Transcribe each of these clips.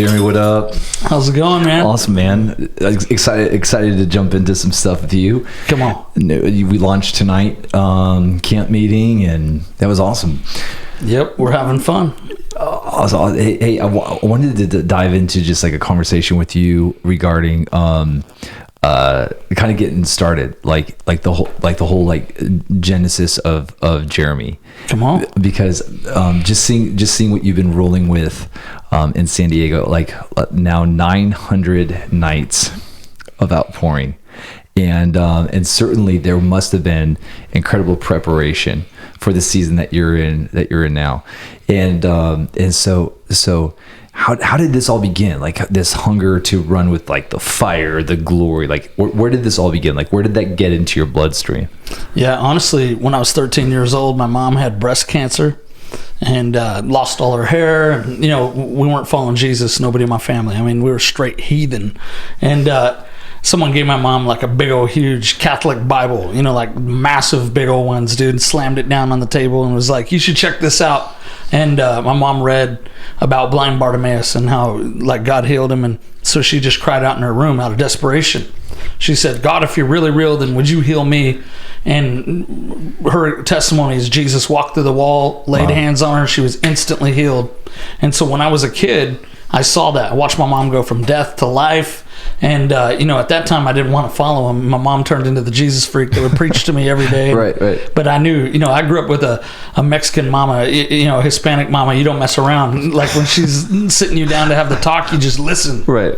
Jeremy, what up? How's it going, man? Awesome, man. Excited to jump into some stuff with you. Come on. We launched tonight, camp meeting, and that was awesome. Yep, we're having fun. Hey, I wanted to dive into just like a conversation with you regarding kind of getting started, like the whole genesis of Jeremy. Come on, because just seeing what you've been rolling with in San Diego, like now 900 nights of outpouring, and certainly there must have been incredible preparation for the season that you're in now, and so how did this all begin? Like this hunger to run with like the fire, the glory, like where did this all begin? Like where did that get into your bloodstream? Yeah, honestly, when I was 13 years old, my mom had breast cancer and lost all her hair. And, we weren't following Jesus, nobody in my family. I mean, we were straight heathen. And someone gave my mom like a big old huge Catholic Bible, like massive big old ones, dude, slammed it down on the table and was like, you should check this out. And my mom read about blind Bartimaeus and how like God healed him. And so she just cried out in her room out of desperation. She said, God, if you're really real, then would you heal me? And her testimony is Jesus walked through the wall, laid hands on her. She was instantly healed. And so when I was a kid, I saw that. I watched my mom go from death to life. And, at that time, I didn't want to follow him. My mom turned into the Jesus freak that would preach to me every day. Right. But I knew, I grew up with a Mexican mama, Hispanic mama. You don't mess around. Like when she's sitting you down to have the talk, you just listen. Right.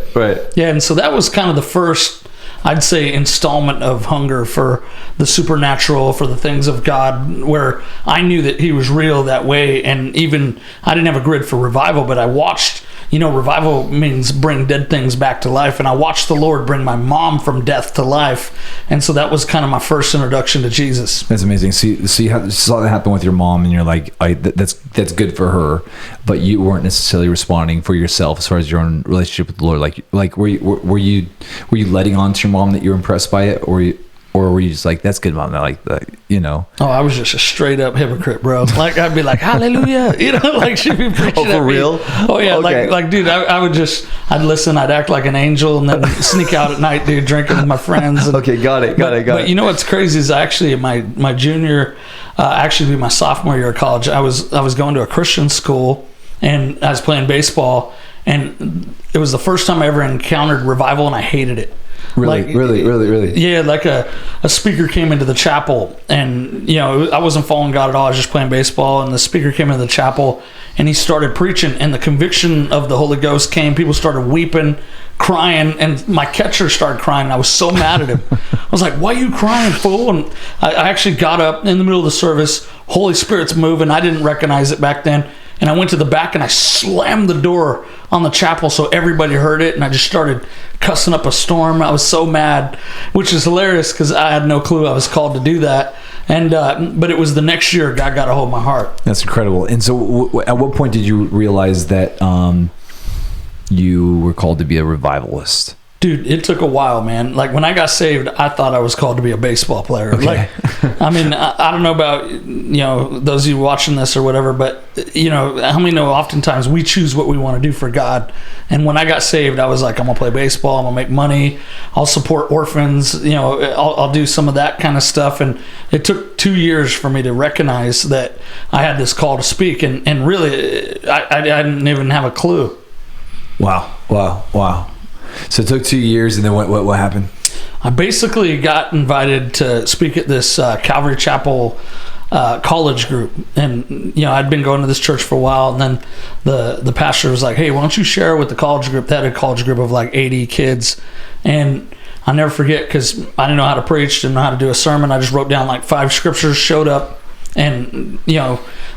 Yeah, and so that was kind of the first, I'd say, installment of hunger for the supernatural, for the things of God, where I knew that he was real that way. And even, I didn't have a grid for revival, but I watched, revival means bring dead things back to life. And I watched the Lord bring my mom from death to life. And so that was kind of my first introduction to Jesus. That's amazing. So you saw that happen with your mom, and you're like, that's good for her, but you weren't necessarily responding for yourself as far as your own relationship with the Lord. Like were you letting on to your mom that you were impressed by it, or were you just like, that's good, mom? Oh, I was just a straight up hypocrite, bro. Like I'd be like, hallelujah, like she'd be preaching. Oh, for real? Oh yeah, okay. like dude, I'd listen, I'd act like an angel, and then sneak out at night, dude, drinking with my friends. And, okay, got it. But you know what's crazy is actually my junior, actually my sophomore year of college, I was going to a Christian school, and I was playing baseball, and it was the first time I ever encountered revival, and I hated it. Really? Yeah, like a speaker came into the chapel, and I wasn't following God at all. I was just playing baseball, and the speaker came into the chapel, and he started preaching, and the conviction of the Holy Ghost came. People started weeping, crying, and my catcher started crying, and I was so mad at him. I was like, why are you crying, fool? And I actually got up in the middle of the service. Holy Spirit's moving. I didn't recognize it back then. And I went to the back and I slammed the door on the chapel so everybody heard it. And I just started cussing up a storm. I was so mad, which is hilarious because I had no clue I was called to do that. And but it was the next year God got a hold of my heart. That's incredible. And so at what point did you realize that you were called to be a revivalist? Dude, it took a while, man. Like when I got saved, I thought I was called to be a baseball player. Okay. Like, I mean, I don't know about, those of you watching this or whatever, but how many know oftentimes we choose what we want to do for God. And when I got saved, I was like, I'm going to play baseball. I'm going to make money. I'll support orphans. I'll do some of that kind of stuff. And it took 2 years for me to recognize that I had this call to speak. And really, I didn't even have a clue. Wow. So it took 2 years, and then what happened? I basically got invited to speak at this Calvary Chapel college group, and I'd been going to this church for a while, and then the pastor was like, hey, why don't you share with the college group? They had a college group of like 80 kids, and I'll never forget because I didn't know how to preach, didn't know how to do a sermon. I just wrote down like 5 scriptures, showed up, and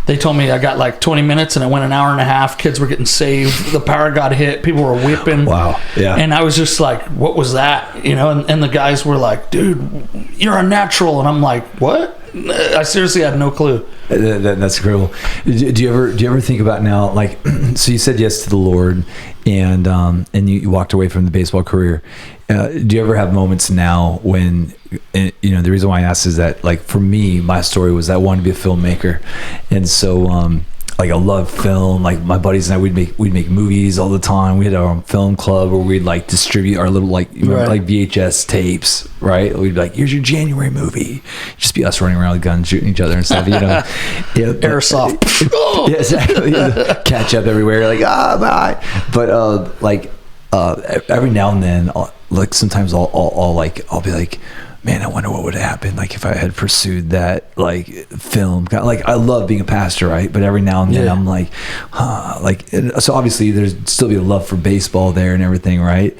they told me I got like 20 minutes, and it went an hour and a half. Kids were getting saved. The power of God hit. People were whipping. Wow. Yeah. And I was just like, what was that? And the guys were like, dude, you're a natural. And I'm like, what? I seriously had no clue. That's incredible. Do you ever think about now, like, so you said yes to the Lord, and you walked away from the baseball career. Do you ever have moments now when, the reason why I asked is that, like, for me, my story was I wanted to be a filmmaker. And so like I love film. Like my buddies and I, we'd make movies all the time. We had our own film club where we'd like distribute our little like like VHS tapes, right? We'd be like, here's your January movie. Just be us running around with guns, shooting each other and stuff, Airsoft. Yeah, exactly. Catch up everywhere, like bye. But every now and then, like sometimes I'll be like, man, I wonder what would have happened like if I had pursued that like film. Like I love being a pastor, right? But every now and then I'm like, so obviously there's still be a love for baseball there and everything, right?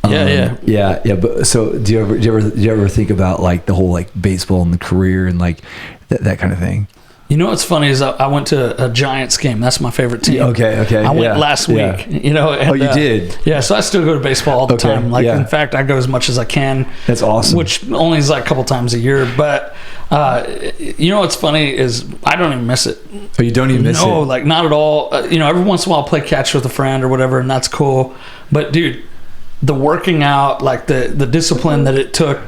Yeah. But so do you ever think about like the whole like baseball and the career and like that kind of thing? You know what's funny is I went to a Giants game. That's my favorite team. Okay. I went last week. You know. And, you did? Yeah. So I still go to baseball all the time. Like in fact, I go as much as I can. That's awesome. Which only is like a couple times a year. But you know what's funny is I don't even miss it. Oh, you don't even miss it? No, like not at all. Every once in a while I'll play catch with a friend or whatever, and that's cool. But dude, the working out, like the discipline that it took.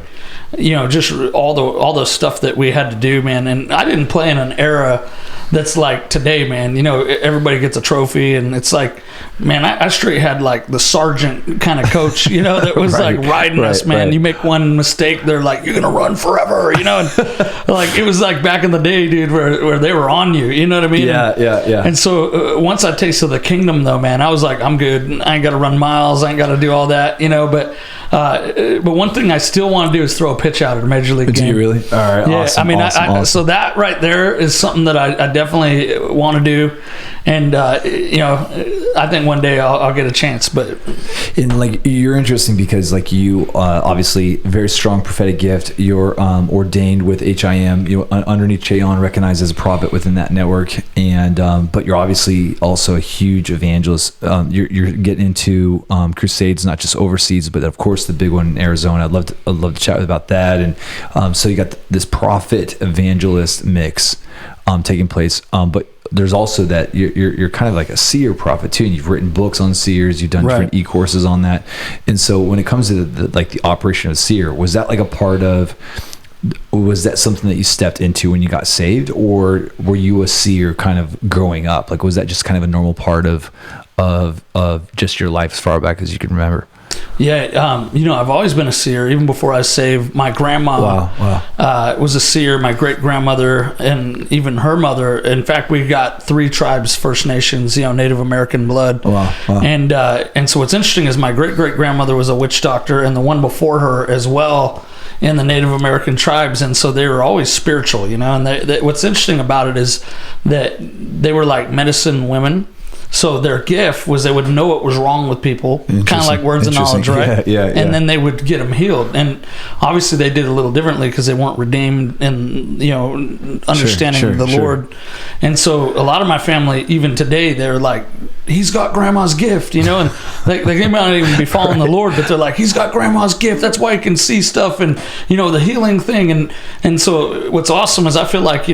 Just all the stuff that we had to do, man. And I didn't play in an era that's like today, man. Everybody gets a trophy, and it's like, man, I straight had like the sergeant kind of coach, that was like riding us, man. Right. You make one mistake, they're like, you're gonna run forever, and like it was like back in the day, dude, where they were on you. You know what I mean? Yeah. And so once I tasted the kingdom, though, man, I was like, I'm good. I ain't got to run miles. I ain't got to do all that, But one thing I still want to do is throw a pitch out at a major league game. Do you really? All right. Yeah. Awesome, awesome. So that right there is something that I definitely want to do, and I think one day I'll get a chance. But like you're interesting because like you obviously very strong prophetic gift. You're ordained with HIM. Underneath Cheon, recognized as a prophet within that network, and but you're obviously also a huge evangelist. You're getting into crusades, not just overseas, but of course the big one in Arizona. I'd love to chat with about that. And so you got this prophet evangelist mix taking place, but there's also that you're kind of like a seer prophet too, and you've written books on seers, you've done different e-courses on that. And so when it comes to the operation of seer, was that something that you stepped into when you got saved, or were you a seer kind of growing up? Like was that just kind of a normal part of just your life as far back as you can remember? Yeah, I've always been a seer, even before I was saved. My grandma was a seer, my great-grandmother, and even her mother. In fact, we got 3 tribes, First Nations, Native American blood. Wow. And so what's interesting is my great-great-grandmother was a witch doctor, and the one before her as well in the Native American tribes. And so they were always spiritual, and what's interesting about it is that they were like medicine women. So their gift was they would know what was wrong with people, kind of like words of knowledge, right? Yeah. And then they would get them healed. And obviously they did a little differently because they weren't redeemed and, understanding the Lord. And so a lot of my family, even today, they're like, he's got grandma's gift, and they may not even be following the Lord, but they're like, he's got grandma's gift. That's why he can see stuff and, the healing thing. And so what's awesome is I feel like, he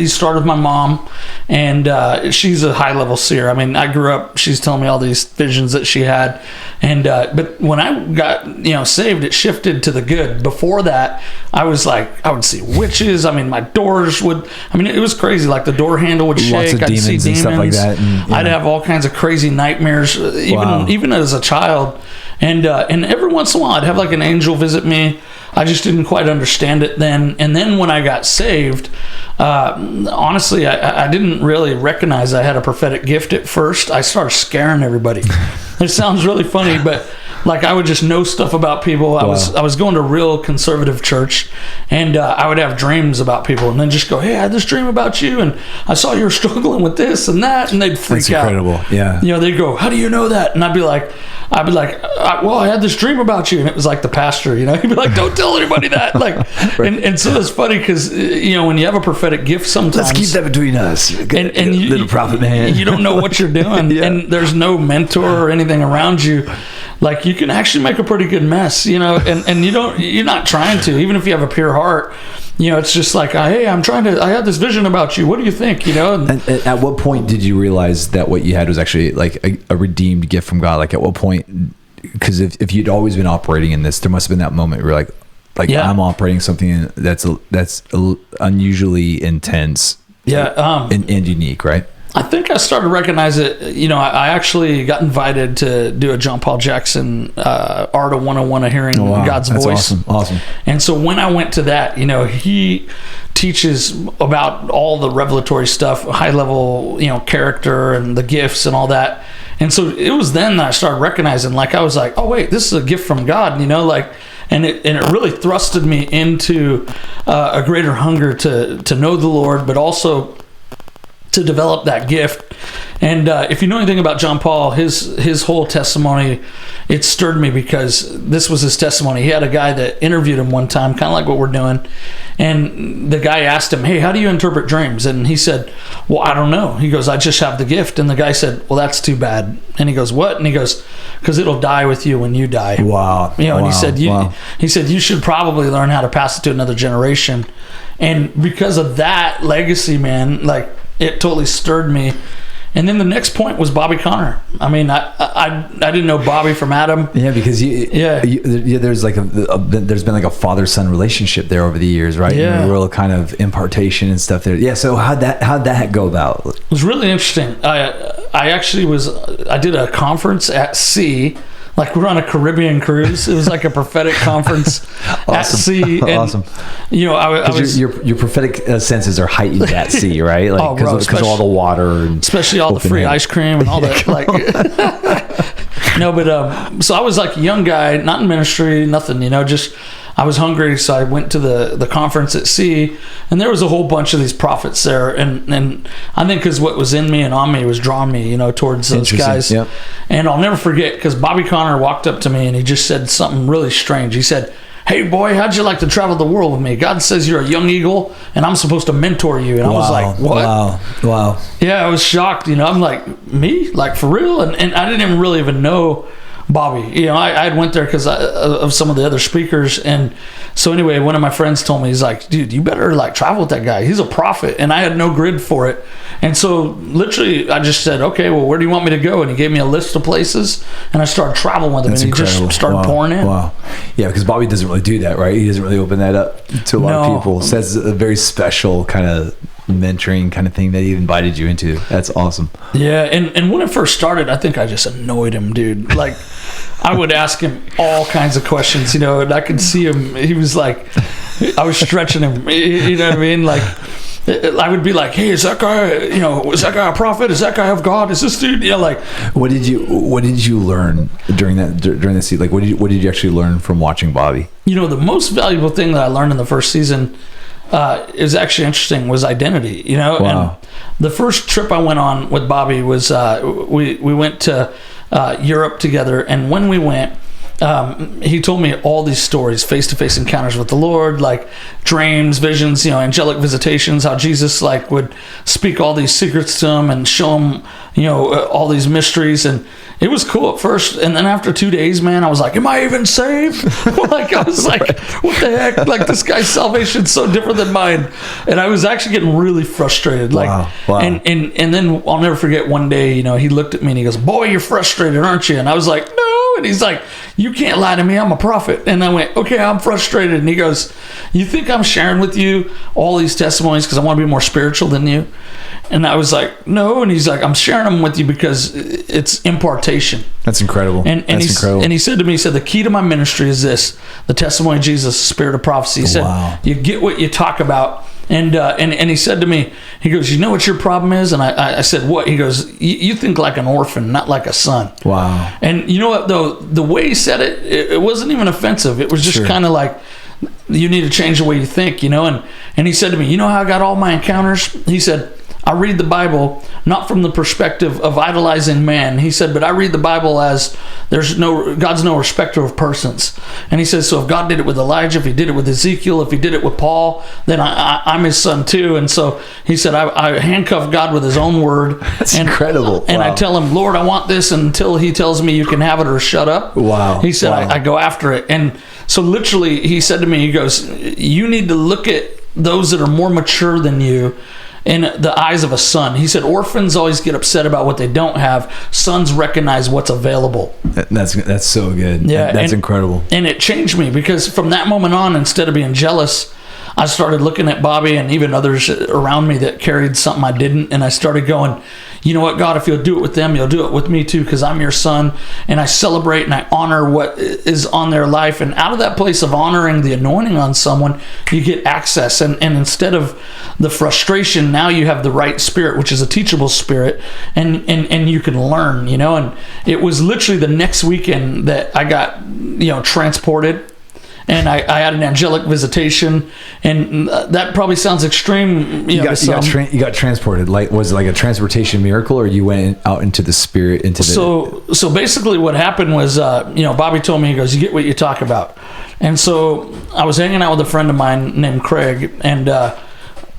started with my mom, and she's a high-level seer. I mean, I grew up, she's telling me all these visions that she had. And but when I got saved, it shifted to the good. Before that, I was like, I would see witches. I mean, my doors would, it was crazy. Like the door handle would shake. I'd see demons and stuff like that. And, I'd have all kinds of crazy nightmares, even as a child. And every once in a while, I'd have like an angel visit me. I just didn't quite understand it then. And then when I got saved, honestly, I didn't really recognize I had a prophetic gift at first. I started scaring everybody. It sounds really funny, but like I would just know stuff about people. I was going to a real conservative church, and I would have dreams about people, and then just go, "Hey, I had this dream about you, and I saw you were struggling with this and that," and they'd freak out. That's incredible. Yeah. They'd go, "How do you know that?" And I'd be like, "Well, I had this dream about you," and it was like the pastor, he'd be like, "Don't tell anybody that." Like, and so it's funny because when you have a prophetic gift, sometimes let's keep that between us. And you, little prophet man, you don't know what you're doing, and there's no mentor or anything around you. Like you can actually make a pretty good mess, and you're not trying to, even if you have a pure heart, it's just like, hey, I had this vision about you. What do you think? And at what point did you realize that what you had was actually like a redeemed gift from God? Like at what point, because if you'd always been operating in this, there must have been that moment where you're like I'm operating something that's unusually intense. Yeah. And unique, right? I think I started to recognize it. You know, I actually got invited to do a John Paul Jackson Art of 101 of Hearing God's Voice. Awesome. And so when I went to that, you know, he teaches about all the revelatory stuff, high level, you know, character and the gifts and all that. And so it was then that I started recognizing, like, I was like, oh wait, this is a gift from God, you know, like, and it really thrusted me into a greater hunger to know the Lord, but also to develop that gift. And if you know anything about John Paul, his whole testimony, it stirred me because this was his testimony. He had a guy that interviewed him one time, kind of like what we're doing, and the guy asked him, hey, how do you interpret dreams? And he said, well, I don't know. He goes, I just have the gift. And the guy said, well, that's too bad. And he goes, what? And he goes, because it'll die with you when you die. Wow. You know, and he said you should probably learn how to pass it to another generation. And because of that legacy, man, like, it totally stirred me. And then the next point was Bobby Conner. I mean, I didn't know Bobby from Adam. Yeah, because there's like there's been like a father-son relationship there over the years, right? Yeah, and a real kind of impartation and stuff there. Yeah. So how'd that go about? It was really interesting. I did a conference at sea. Like, we're on a Caribbean cruise. It was like a prophetic conference at sea. And, awesome. You know, I was your prophetic senses are heightened at sea, right? Like, because of all the water, and especially all the free ice cream and all that. Like, no, but so I was like a young guy, not in ministry, nothing. You know, just I was hungry, so I went to the conference at sea, and there was a whole bunch of these prophets there, and I think because what was in me and on me was drawing me, you know, towards those guys. Yep. And I'll never forget, because Bobby Conner walked up to me and he just said something really strange. He said, hey boy, how'd you like to travel the world with me? God says you're a young eagle and I'm supposed to mentor you. And I was like, what? Wow. Yeah, I was shocked. You know, I'm like, me? Like, for real? And I didn't really even know Bobby. You know, I had went there because of some of the other speakers. And so anyway, one of my friends told me, he's like, dude, you better like travel with that guy. He's a prophet. And I had no grid for it. And so literally I just said, okay, well, where do you want me to go? And he gave me a list of places and I started traveling with him. That's and he incredible. just started pouring in. Wow. Yeah, because Bobby doesn't really do that, right? He doesn't really open that up to a lot of people. So that's a very special kind of mentoring kind of thing that he invited you into. That's awesome. Yeah, and when it first started, I think I just annoyed him, dude. Like, I would ask him all kinds of questions, you know, and I could see him. He was like, I was stretching him, you know what I mean? Like, I would be like, hey, is that guy, you know, is that guy a prophet? Is that guy of God? Is this dude, you know, like. What did you learn during the season? Like, what did you actually learn from watching Bobby? You know, the most valuable thing that I learned in the first season is actually interesting, was identity, you know. Wow. And the first trip I went on with Bobby was we went to Europe together, and when we went, he told me all these stories, face-to-face encounters with the Lord, like dreams, visions, you know, angelic visitations, how Jesus like would speak all these secrets to him and show him, you know, all these mysteries. And it was cool at first, and then after 2 days, man, I was like, am I even saved? Like, I was like, what the heck? Like, this guy's salvation's so different than mine. And I was actually getting really frustrated. Like, wow. And then I'll never forget one day, you know, he looked at me and he goes, boy, you're frustrated, aren't you? And I was like, no. And he's like, you can't lie to me, I'm a prophet. And I went, okay, I'm frustrated. And he goes, you think I'm sharing with you all these testimonies because I want to be more spiritual than you? And I was like, no. And he's like, I'm sharing them with you because it's impartation. That's incredible. And he said to me, he said, the key to my ministry is this: the testimony of Jesus, the spirit of prophecy. He said, you get what you talk about. And he said to me, he goes, you know what your problem is? And I said, what? He goes, you think like an orphan, not like a son. Wow. And you know what, though? The way he said it, it wasn't even offensive. It was just kind of like, you need to change the way you think, you know? And he said to me, you know how I got all my encounters? He said, I read the Bible not from the perspective of idolizing man. He said, but I read the Bible as God's no respecter of persons. And he says, so if God did it with Elijah, if he did it with Ezekiel, if he did it with Paul, then I'm his son too. And so he said, I handcuff God with his own word. That's incredible. And I tell him, Lord, I want this until he tells me you can have it or shut up. Wow. He said, I go after it. And so literally he said to me, he goes, you need to look at those that are more mature than you in the eyes of a son. He said, orphans always get upset about what they don't have. Sons recognize what's available. That's so good. Yeah, that's incredible. And it changed me, because from that moment on, instead of being jealous, I started looking at Bobby and even others around me that carried something I didn't, and I started going, you know what, God, if you'll do it with them, you'll do it with me too, because I'm your son. And I celebrate and I honor what is on their life. And out of that place of honoring the anointing on someone, you get access. And instead of the frustration, now you have the right spirit, which is a teachable spirit, and you can learn, you know. And it was literally the next weekend that I got, you know, transported. And I had an angelic visitation, and that probably sounds extreme. You got transported. Like, was it like a transportation miracle, or you went out into the spirit? So basically, what happened was, you know, Bobby told me, he goes, "You get what you talk about." And so I was hanging out with a friend of mine named Craig, and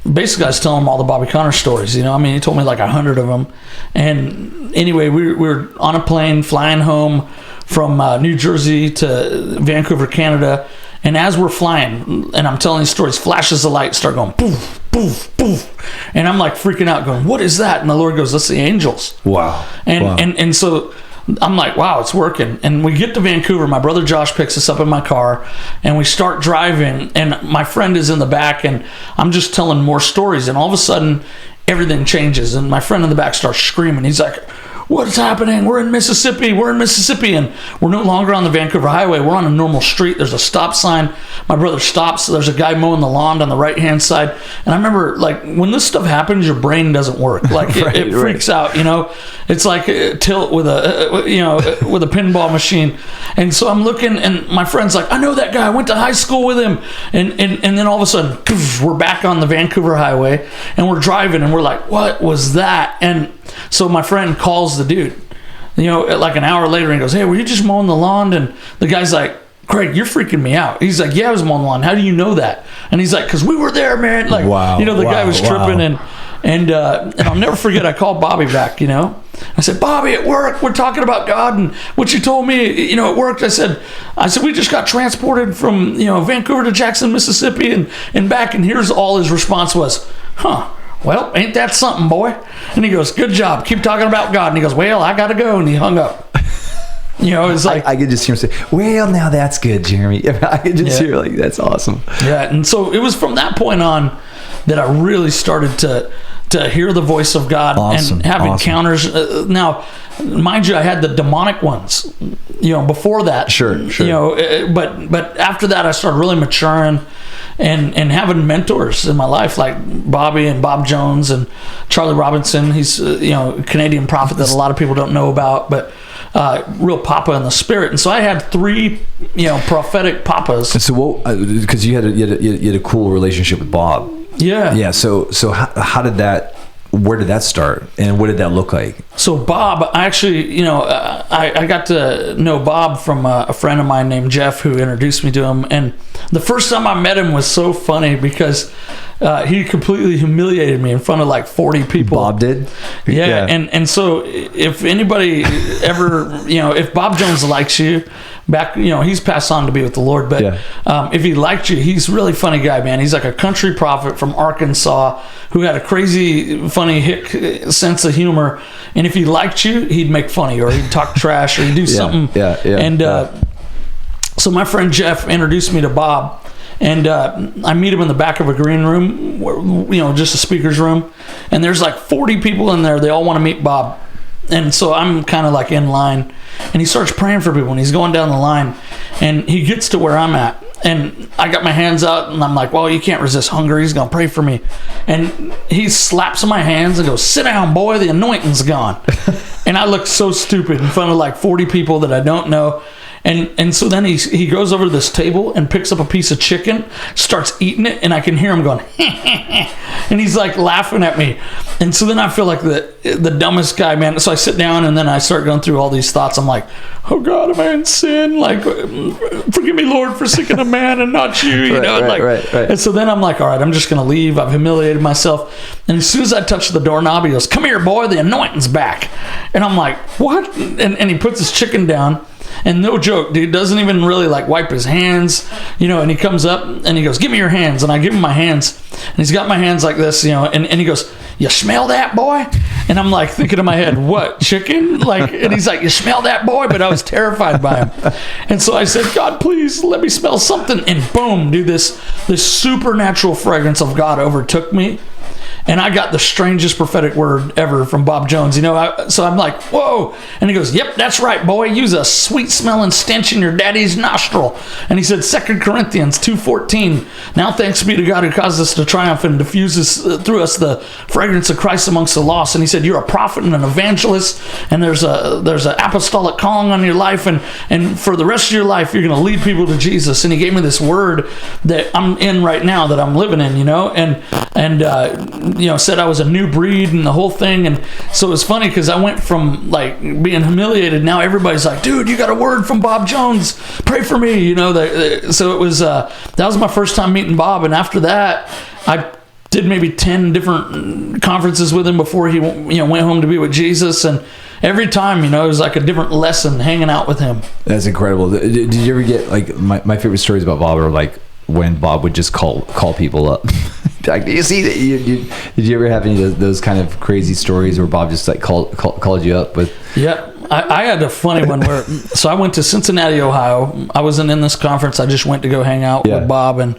basically I was telling him all the Bobby Conner stories. You know, I mean, he told me like 100 of them. And anyway, we were on a plane flying home from New Jersey to Vancouver, Canada. And as we're flying, and I'm telling these stories, flashes of light start going poof, poof, poof. And I'm like freaking out going, what is that? And the Lord goes, that's the angels. Wow. And so I'm like, wow, it's working. And we get to Vancouver. My brother Josh picks us up in my car, and we start driving. And my friend is in the back, and I'm just telling more stories. And all of a sudden, everything changes. And my friend in the back starts screaming. He's like, what's happening? We're in Mississippi. And we're no longer on the Vancouver Highway. We're on a normal street. There's a stop sign. My brother stops. There's a guy mowing the lawn on the right-hand side. And I remember, like, when this stuff happens, your brain doesn't work. Like, it freaks out, you know? It's like a tilt with with a pinball machine. And so I'm looking, and my friend's like, I know that guy. I went to high school with him. And then all of a sudden, poof, we're back on the Vancouver Highway, and we're driving, and we're like, what was that? And so my friend calls the dude, you know, like an hour later, and he goes, hey, were you just mowing the lawn? And the guy's like, Craig, you're freaking me out. He's like, yeah, I was mowing the lawn. How do you know that? And he's like, because we were there, man. Like, wow, you know, the guy was tripping, and I'll never forget, I called Bobby back, you know. I said, Bobby, at work, we're talking about God and what you told me, you know, it worked. I said, we just got transported from, you know, Vancouver to Jackson, Mississippi and back. And here's all his response was, well, ain't that something, boy? And he goes, good job. Keep talking about God. And he goes, well, I got to go. And he hung up. You know, it's like... I could just hear him say, well, now that's good, Jerame. I could just hear, like, that's awesome. Yeah, and so it was from that point on that I really started to hear the voice of God and have encounters. Now, mind you, I had the demonic ones, you know, before that. Sure. You know, but after that, I started really maturing and having mentors in my life, like Bobby and Bob Jones and Charlie Robinson. He's, you know, a Canadian prophet that a lot of people don't know about, but real papa in the spirit. And so I had 3, you know, prophetic papas. And so because you had a cool relationship with Bob. Yeah. So how did that, where did that start, and what did that look like? So Bob, I actually, you know, I got to know Bob from a friend of mine named Jeff, who introduced me to him. And the first time I met him was so funny because he completely humiliated me in front of like 40 people. Bob did? Yeah. And so if anybody ever, you know, if Bob Jones likes you, back, you know, he's passed on to be with the Lord, but if he liked you, he's a really funny guy, man. He's like a country prophet from Arkansas who had a crazy, funny hick sense of humor. And if he liked you, he'd make fun of you, or he'd talk trash, or he'd do something. So my friend Jeff introduced me to Bob, and I meet him in the back of a green room, you know, just a speaker's room, and there's like 40 people in there. They all want to meet Bob. And so I'm kind of like in line, and he starts praying for people, and he's going down the line, and he gets to where I'm at, and I got my hands out, and I'm like, well, you can't resist hunger. He's going to pray for me. And he slaps my hands and goes, sit down, boy, the anointing's gone. And I look so stupid in front of like 40 people that I don't know. And so then he goes over to this table and picks up a piece of chicken, starts eating it, and I can hear him going, and he's like laughing at me. And so then I feel like the dumbest guy, man. So I sit down, and then I start going through all these thoughts. I'm like, oh God, am I in sin? Like, forgive me, Lord, for seeking a man and not you, you know? Right. And so then I'm like, all right, I'm just going to leave. I've humiliated myself. And as soon as I touch the doorknob, he goes, come here, boy, the anointing's back. And I'm like, what? And he puts his chicken down. And no joke, dude, doesn't even really like wipe his hands, you know, and he comes up and he goes, give me your hands. And I give him my hands, and he's got my hands like this, you know, and he goes, you smell that, boy? And I'm like thinking in my head, what, chicken? Like, and he's like, you smell that, boy? But I was terrified by him. And so I said, God, please let me smell something. And boom, dude, this supernatural fragrance of God overtook me. And I got the strangest prophetic word ever from Bob Jones. So I'm like, whoa. And he goes, yep, that's right, boy. Use a sweet-smelling stench in your daddy's nostril. And he said, 2 Corinthians 2:14. Now thanks be to God who caused us to triumph and diffuses through us the fragrance of Christ amongst the lost. And he said, you're a prophet and an evangelist, and there's an apostolic calling on your life, and for the rest of your life, you're going to lead people to Jesus. And he gave me this word that I'm in right now, that I'm living in, and said I was a new breed and the whole thing. And so it was funny because I went from like being humiliated. Now everybody's like, dude, you got a word from Bob Jones. Pray for me. So it was, that was my first time meeting Bob. And after that, I did maybe 10 different conferences with him before he went home to be with Jesus. And every time, it was like a different lesson hanging out with him. That's incredible. Did you ever get like my favorite stories about Bob are like when Bob would just call people up? Like, do you see that? Did you ever have any of those kind of crazy stories where Bob just like called you up with? Yeah, I had a funny one where, so I went to Cincinnati, Ohio. I wasn't in this conference. I just went to go hang out with Bob. And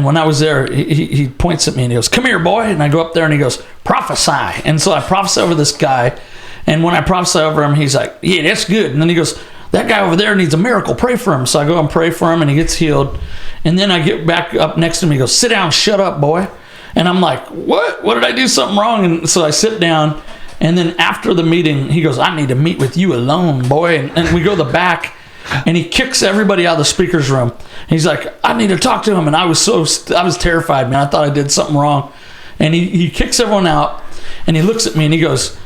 when I was there, he points at me and he goes, come here, boy. And I go up there and he goes, prophesy. And so I prophesy over this guy. And when I prophesy over him, he's like, yeah, that's good. And then he goes, that guy over there needs a miracle. Pray for him. So I go and pray for him and he gets healed. And then I get back up next to him. He goes, sit down, shut up, boy. And I'm like, what? What did I do something wrong? And so I sit down. And then after the meeting, he goes, I need to meet with you alone, boy. And we go to the back and he kicks everybody out of the speaker's room. He's like, I need to talk to him. And I was terrified, man. I thought I did something wrong. And he kicks everyone out and he looks at me and he goes,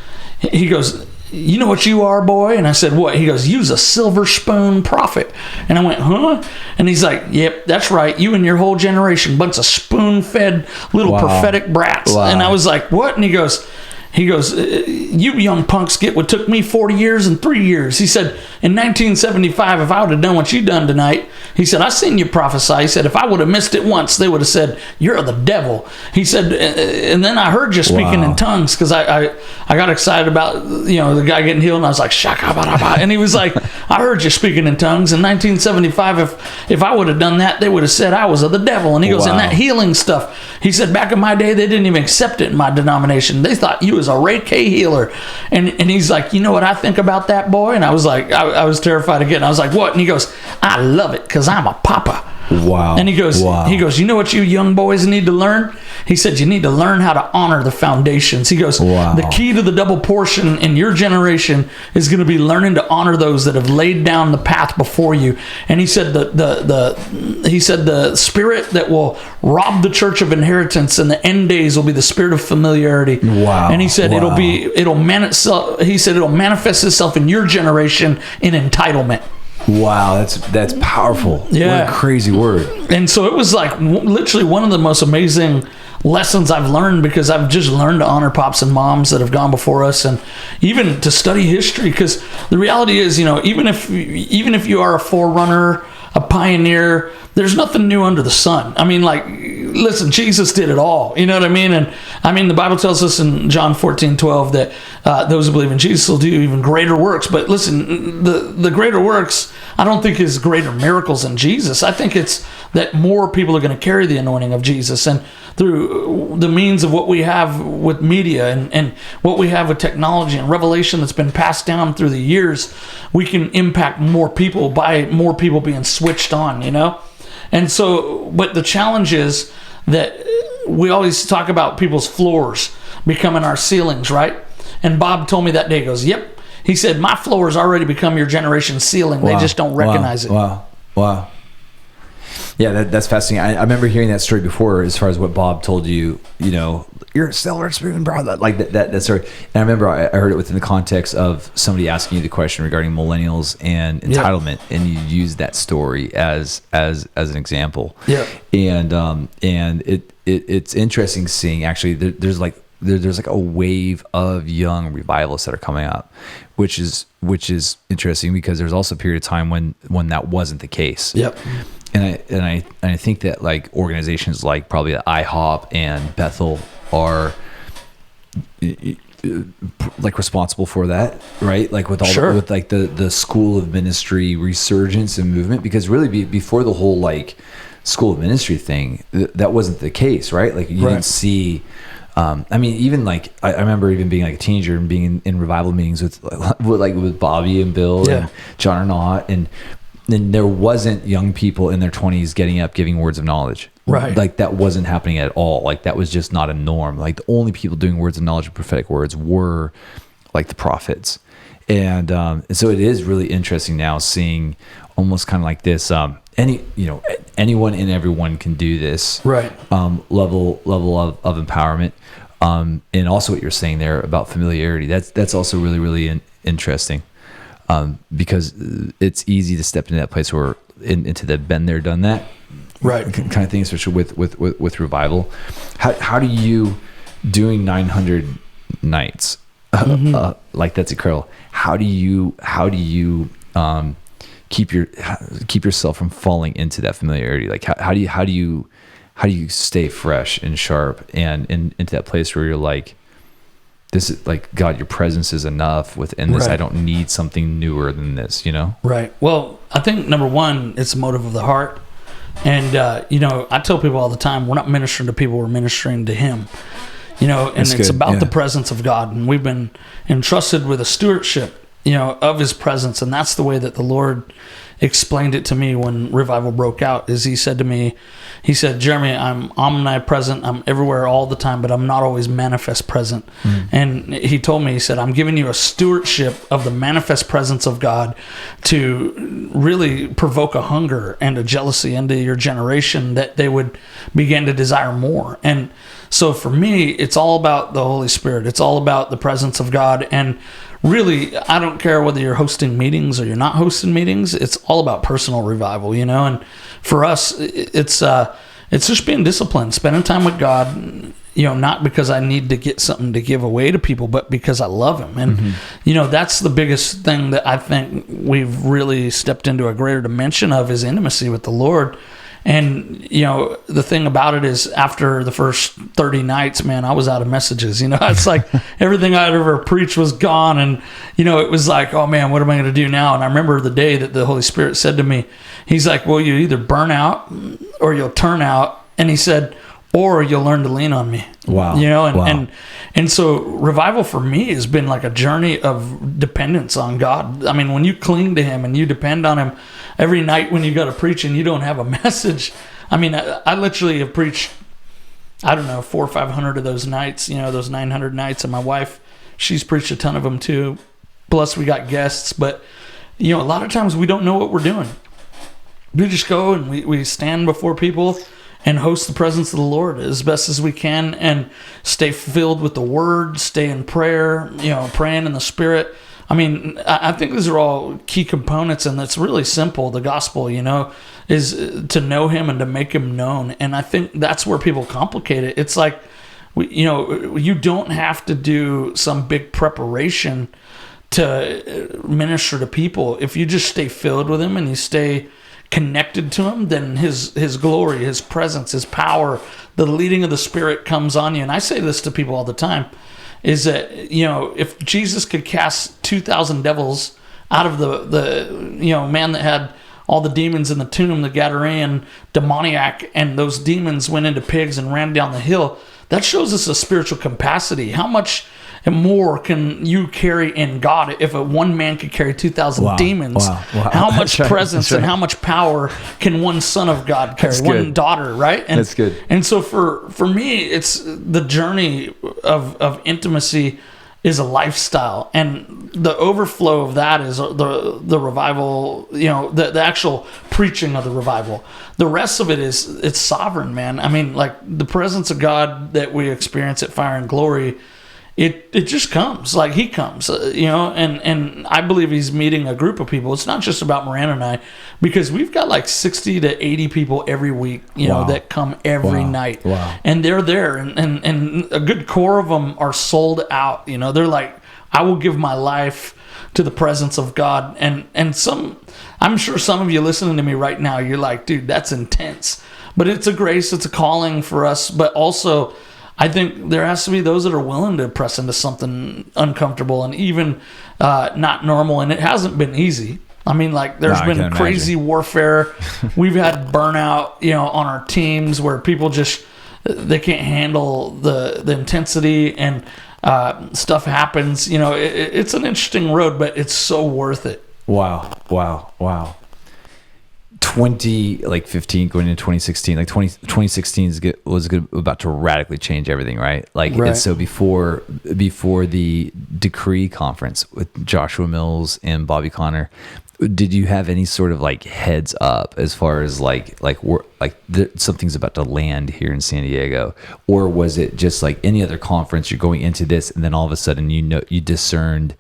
you know what you are, boy? And I said, what? He goes, you's a silver spoon prophet. And I went, huh? And he's like, yep, that's right. You and your whole generation, bunch of spoon-fed little prophetic brats. Wow. And I was like, what? And he goes, you young punks get what took me 40 years and 3 years. He said, in 1975, if I would have done what you done tonight, he said, I seen you prophesy. He said, if I would have missed it once, they would have said, you're the devil. He said, and then I heard you speaking in tongues because I got excited about, the guy getting healed. And I was like, shaka-ba-da-ba. And he was like, I heard you speaking in tongues. In 1975, if I would have done that, they would have said I was of the devil. And he goes, and that healing stuff. He said, back in my day, they didn't even accept it in my denomination. They thought you was a Reiki healer. And he's like, you know what I think about that, boy? And I was like, I was terrified again. I was like, what? And he goes, I love it because I'm a papa. Wow. And he goes, you know what you young boys need to learn? He said, you need to learn how to honor the foundations. He goes, the key to the double portion in your generation is going to be learning to honor those that have laid down the path before you. And he said the spirit that will rob the church of inheritance in the end days will be the spirit of familiarity. Wow. And he said it'll manifest itself in your generation in entitlement. Wow, that's powerful. Yeah. What a crazy word. And so it was like literally one of the most amazing lessons I've learned, because I've just learned to honor pops and moms that have gone before us, and even to study history, because the reality is, even if you are a forerunner, a pioneer, there's nothing new under the sun. I mean, like, listen, Jesus did it all. You know what I mean? And I mean, the Bible tells us in John 14:12 that those who believe in Jesus will do even greater works. But listen, the greater works, I don't think is greater miracles than Jesus. I think it's that more people are going to carry the anointing of Jesus. And through the means of what we have with media and what we have with technology and revelation that's been passed down through the years, we can impact more people by more people being switched on, And so, but the challenge is that we always talk about people's floors becoming our ceilings, right? And Bob told me that day, he goes, yep. He said, my floors already become your generation's ceiling. Wow. They just don't recognize it. Wow. Yeah, that's fascinating. I remember hearing that story before, as far as what Bob told you, you're a silver spoon, bro. Like that story. And I remember I heard it within the context of somebody asking you the question regarding millennials and entitlement, and you used that story as an example. Yeah. And it's interesting seeing actually there's like a wave of young revivalists that are coming up, which is interesting, because there's also a period of time when that wasn't the case. Yep. And I think that like organizations like probably IHOP and Bethel are like responsible for that, right? Like with all Sure. with like the school of ministry resurgence and movement, because really before the whole like school of ministry thing, that wasn't the case, right? Like you didn't see. I mean, even like I remember even being like a teenager and being in revival meetings with Bobby and Bill and John Arnott, and then there wasn't young people in their 20s getting up giving words of knowledge. Right. Like that wasn't happening at all. Like that was just not a norm. Like the only people doing words of knowledge and prophetic words were like the prophets. And so it is really interesting now seeing almost kind of like this, anyone and everyone can do this, Right. level of empowerment. And also what you're saying there about familiarity, that's also really, really interesting. Because it's easy to step into that place where into the been there, done that, right, kind of thing, especially with revival. How do you, doing 900 nights, like that's incredible. How do you keep yourself from falling into that familiarity? Like how do you stay fresh and sharp and into that place where you're like, this is like, God, your presence is enough within this. Right. I don't need something newer than this, Right. Well, I think number one, it's the motive of the heart. And, I tell people all the time, we're not ministering to people, we're ministering to Him. And That's it's good. about Yeah. the presence of God. And we've been entrusted with a stewardship, of His presence. And that's the way that the Lord explained it to me when revival broke out. Is He said to me, Jerame, I'm omnipresent, I'm everywhere all the time, but I'm not always manifest present. And He told me, He said, I'm giving you a stewardship of the manifest presence of God to really provoke a hunger and a jealousy into your generation that they would begin to desire more. And so for me, it's all about the Holy Spirit. It's all about the presence of God. And really, I don't care whether you're hosting meetings or you're not hosting meetings. It's all about personal revival, and for us, it's just being disciplined, spending time with God, not because I need to get something to give away to people, but because I love Him. And, that's the biggest thing that I think we've really stepped into a greater dimension of, is intimacy with the Lord. And, the thing about it is, after the first 30 nights, man, I was out of messages. It's like everything I'd ever preached was gone. And, it was like, oh man, what am I going to do now? And I remember the day that the Holy Spirit said to me, He's like, well, you either burn out or you'll turn out. And He said, or you'll learn to lean on me. Wow. And so revival for me has been like a journey of dependence on God. I mean, when you cling to Him and you depend on Him every night when you got to preach and you don't have a message. I mean, I literally have preached, I don't know, 400 or 500 of those nights, those 900 nights. And my wife, she's preached a ton of them too. Plus we got guests, but a lot of times we don't know what we're doing. We just go and we stand before people and host the presence of the Lord as best as we can, and stay filled with the Word, stay in prayer, praying in the Spirit. I mean, I think these are all key components, and it's really simple. The gospel, is to know Him and to make Him known. And I think that's where people complicate it. It's like, you don't have to do some big preparation to minister to people. If you just stay filled with Him and you stay connected to Him, then his glory, His presence, His power, the leading of the Spirit comes on you. And I say this to people all the time, is that, if Jesus could cast 2,000 devils out of the man that had all the demons in the tomb, the Gadarene demoniac, and those demons went into pigs and ran down the hill, that shows us a spiritual capacity. How much more can you carry in God? If one man could carry 2,000 demons, how much presence and how much power can one son of God carry? One daughter, right? And that's good. And so for me, it's the journey of intimacy is a lifestyle, and the overflow of that is the revival. The actual preaching of the revival. The rest of it it's sovereign, man. I mean, like the presence of God that we experience at Fire and Glory. It just comes, like He comes, and I believe He's meeting a group of people. It's not just about Miranda and I, because we've got like 60 to 80 people every week, that come every night. Wow. And they're there, and a good core of them are sold out. They're like, I will give my life to the presence of God. And I'm sure some of you listening to me right now, you're like, dude, that's intense. But it's a grace, it's a calling for us, but also I think there has to be those that are willing to press into something uncomfortable and even not normal. And it hasn't been easy. I mean, like, there's been crazy warfare. We've had burnout, on our teams where people just, they can't handle the intensity, and stuff happens. It's an interesting road, but it's so worth it. Wow. 2015 going into 2016, 2016 was about to radically change everything, right? And so before the Decree conference with Joshua Mills and Bobby Connor, did you have any sort of heads up as far as something's about to land here in San Diego, or was it just like any other conference, you're going into this and then all of a sudden you discerned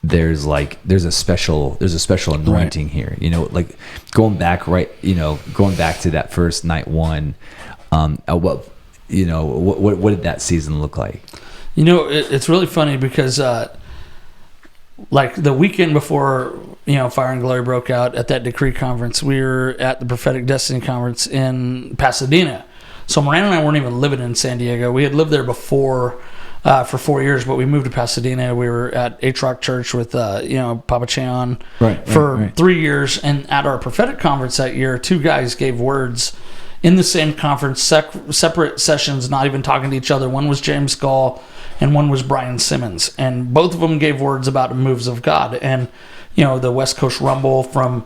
there's a special anointing here, going back to that first night one, what did that season look like? It's really funny because the weekend before Fire and Glory broke out at that Decree conference, we were at the Prophetic Destiny conference in Pasadena. So Miranda and I weren't even living in San Diego. We had lived there before for 4 years, but we moved to Pasadena. We were at H-Rock Church with Papa Cheon for 3 years. And at our prophetic conference that year, 2 guys gave words in the same conference, separate sessions, not even talking to each other. One was James Gall and one was Brian Simmons, and both of them gave words about the moves of God. And the West Coast Rumble from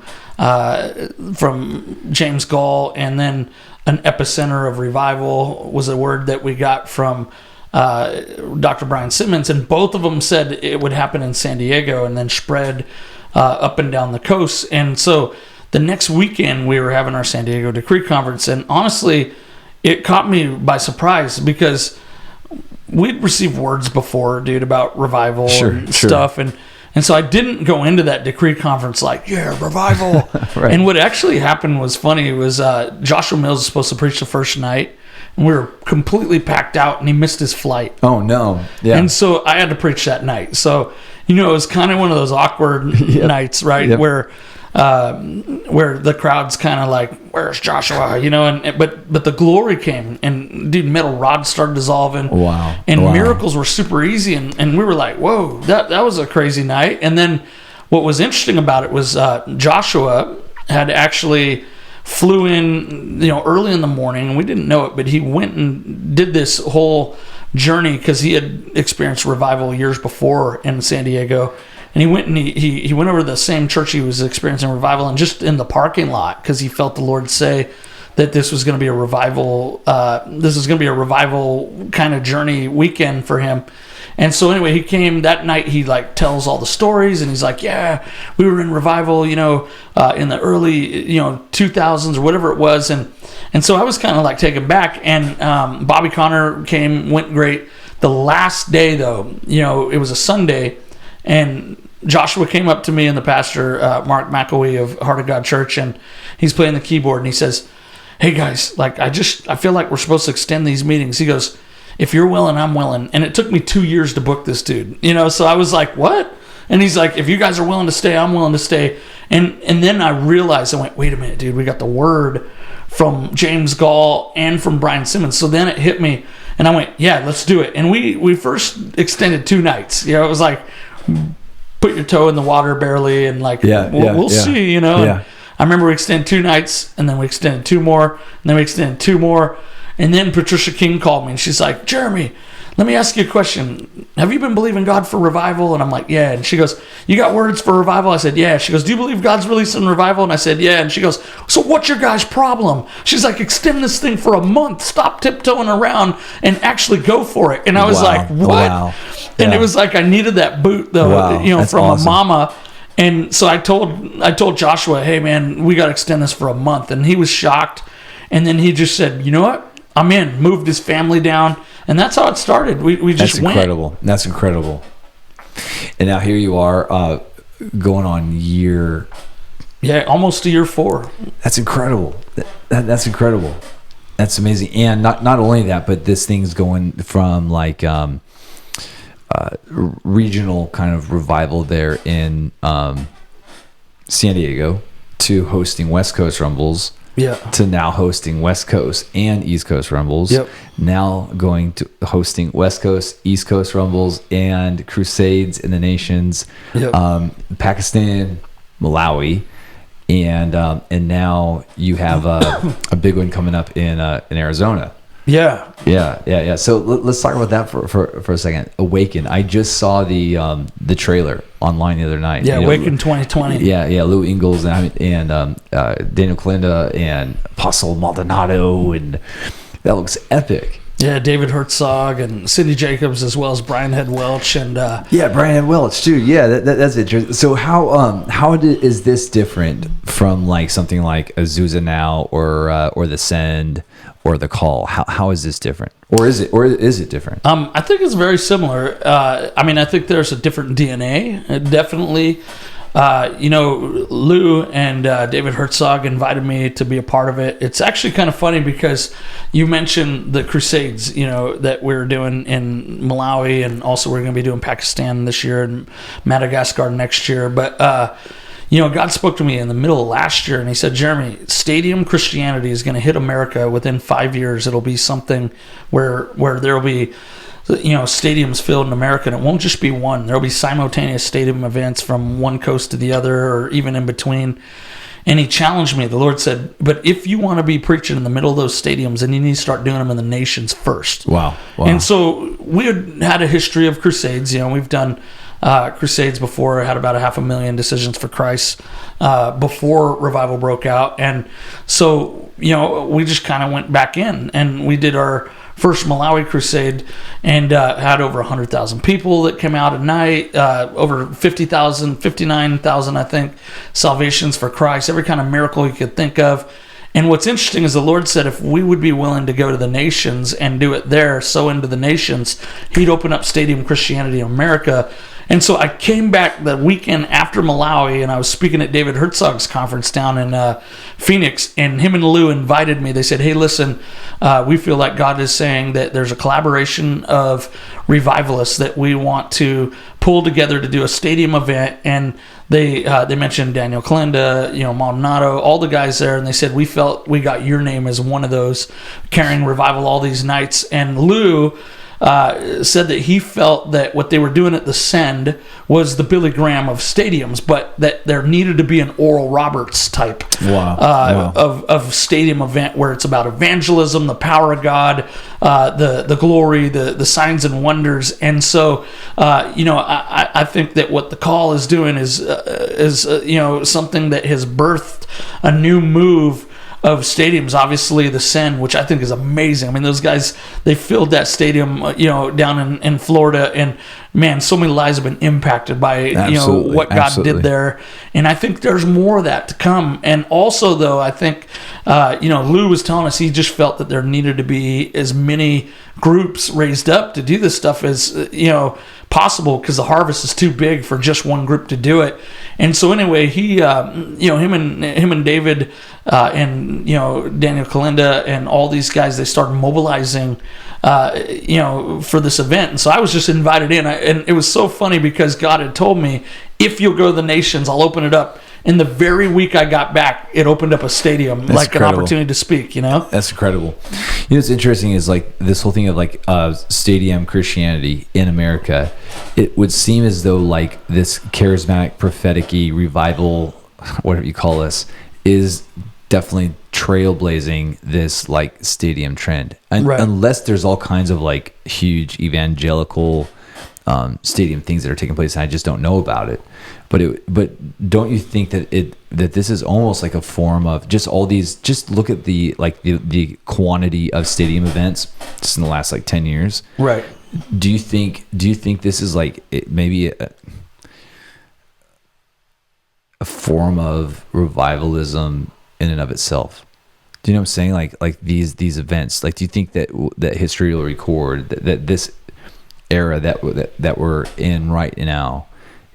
James Gall, and then an epicenter of revival was a word that we got from Dr. Brian Simmons, and both of them said it would happen in San Diego and then spread up and down the coast. And so the next weekend we were having our San Diego Decree conference, and honestly, it caught me by surprise because we'd received words before, dude, about revival and stuff, and so I didn't go into that Decree conference revival. And what actually happened was funny. It was Joshua Mills was supposed to preach the first night, and we were completely packed out, and he missed his flight. Oh no! Yeah. And so I had to preach that night. So it was kind of one of those awkward nights, right? Yep. Where the crowd's kind of like, "Where's Joshua?" But the glory came, and dude, metal rods started dissolving. Wow! And miracles were super easy, and we were like, "Whoa, that was a crazy night." And then what was interesting about it was Joshua had actually flew in, early in the morning, and we didn't know it, but he went and did this whole journey because he had experienced revival years before in San Diego. And he went and he went over to the same church he was experiencing revival, and just in the parking lot, because he felt the Lord say that this was going to be a revival. This is going to be a revival kind of journey weekend for him. And so anyway, he came that night. He tells all the stories, and he's like, "Yeah, we were in revival, in the early 2000s or whatever it was." And so I was kind of taken back. And Bobby Connor came, went great. The last day though, it was a Sunday, and Joshua came up to me and the pastor, Mark McElwee of Heart of God Church, and he's playing the keyboard, and he says, "Hey guys, I feel like we're supposed to extend these meetings." He goes, "If you're willing, I'm willing." And it took me 2 years to book this dude, so I was like, "What?" And he's like, "If you guys are willing to stay, I'm willing to stay." And then I realized, I went, "Wait a minute, dude, we got the word from James Gall and from Brian Simmons." So then it hit me, and I went, "Yeah, let's do it." And we first extended 2 nights. It was like, put your toe in the water barely, and we'll see, And I remember we extended 2 nights, and then we extended 2 more, and then we extended 2 more. And then Patricia King called me, and she's like, "Jerame, let me ask you a question. Have you been believing God for revival?" And I'm like, "Yeah." And she goes, "You got words for revival?" I said, "Yeah." She goes, "Do you believe God's releasing revival?" And I said, "Yeah." And she goes, "So what's your guys' problem?" She's like, "Extend this thing for a month. Stop tiptoeing around and actually go for it." And I was like, "What?" Wow. And it was like I needed that boot though, from awesome. A mama. And so I told Joshua, "Hey man, we got to extend this for a month." And he was shocked. And then he just said, "You know what? I'm in." Moved his family down, and that's how it started. We just went. That's incredible. And now here you are, going on almost to year 4. That's incredible. That's incredible. That's amazing. And not only that, but this thing's going from regional kind of revival there in San Diego to hosting West Coast Rumbles Yeah. to now hosting West Coast and East Coast Rumbles. Yep. Now going to hosting West Coast, East Coast Rumbles, and Crusades in the Nations, Yep. Pakistan, Malawi, and now you have a big one coming up in Arizona. Yeah. Yeah. So let's talk about that for a second. Awaken. I just saw the trailer online the other night. Yeah, Awaken 2020. Yeah. Lou Ingalls and Daniel Kalinda and Apostle Maldonado, and that looks epic. Yeah, David Herzog and Cindy Jacobs, as well as Brian Head Welch, and Brian Head Welch too. Yeah, that's interesting. So is this different from like something like Azusa Now or the Send or the Call? How is this different, or is it different? I think it's very similar. I think there's a different DNA, definitely. Lou and David Herzog invited me to be a part of it. It's actually kind of funny because you mentioned the Crusades, that we're doing in Malawi, and also we're going to be doing Pakistan this year and Madagascar next year. But, God spoke to me in the middle of last year, and he said, Jerame, stadium Christianity is going to hit America within 5 years. It'll be something where there'll be stadiums filled in America, and it won't just be one. There'll be simultaneous stadium events from one coast to the other, or even in between. And he challenged me. The Lord said, but if you want to be preaching in the middle of those stadiums, then you need to start doing them in the nations first. Wow. And so we had a history of crusades. We've done crusades before, had about 500,000 decisions for Christ before revival broke out. And so, we just kind of went back in, and we did our first Malawi crusade, and had over 100,000 people that came out at night, over 50,000, 59,000, I think, salvations for Christ, every kind of miracle you could think of. And what's interesting is the Lord said if we would be willing to go to the nations and do it there, sow into the nations, he'd open up stadium Christianity in America. And so I came back the weekend after Malawi, and I was speaking at David Herzog's conference down in Phoenix, and him and Lou invited me. They said, hey, listen, we feel like God is saying that there's a collaboration of revivalists that we want to pull together to do a stadium event. And they mentioned Daniel Kalinda, Maldonado, all the guys there, and they said, we felt we got your name as one of those, carrying revival all these nights. And Lou said that he felt that what they were doing at the Send was the Billy Graham of stadiums, but that there needed to be an Oral Roberts type of stadium event where it's about evangelism, the power of God, the glory, the signs and wonders. And so, I think that what the Call is doing is something that has birthed a new move of stadiums. Obviously the Send, which I think is amazing. I mean, those guys, they filled that stadium, down in Florida, and man, so many lives have been impacted by, what God did there. And I think there's more of that to come. And also though, I think, Lou was telling us he just felt that there needed to be as many groups raised up to do this stuff as, possible, because the harvest is too big for just one group to do it. And so anyway, he, him and David, and Daniel Kalinda and all these guys, they started mobilizing, for this event. And so I was just invited in, and it was so funny because God had told me, if you'll go to the nations, I'll open it up. And the very week I got back, it opened up a stadium, That's like incredible. An opportunity to speak, That's incredible. What's interesting is like this whole thing of like stadium Christianity in America. It would seem as though like this charismatic, prophetic-y revival, whatever you call this, is definitely trailblazing this like stadium trend. And right. Unless there's all kinds of like huge evangelical stadium things that are taking place, and I just don't know about it. But don't you think that this is almost like a form of just all these? Just look at the quantity of stadium events just in the last like 10 years. Right. Do you think this is like maybe a form of revivalism in and of itself? Do you know what I'm saying? Like these events. Like, do you think that history will record that this era that we're in right now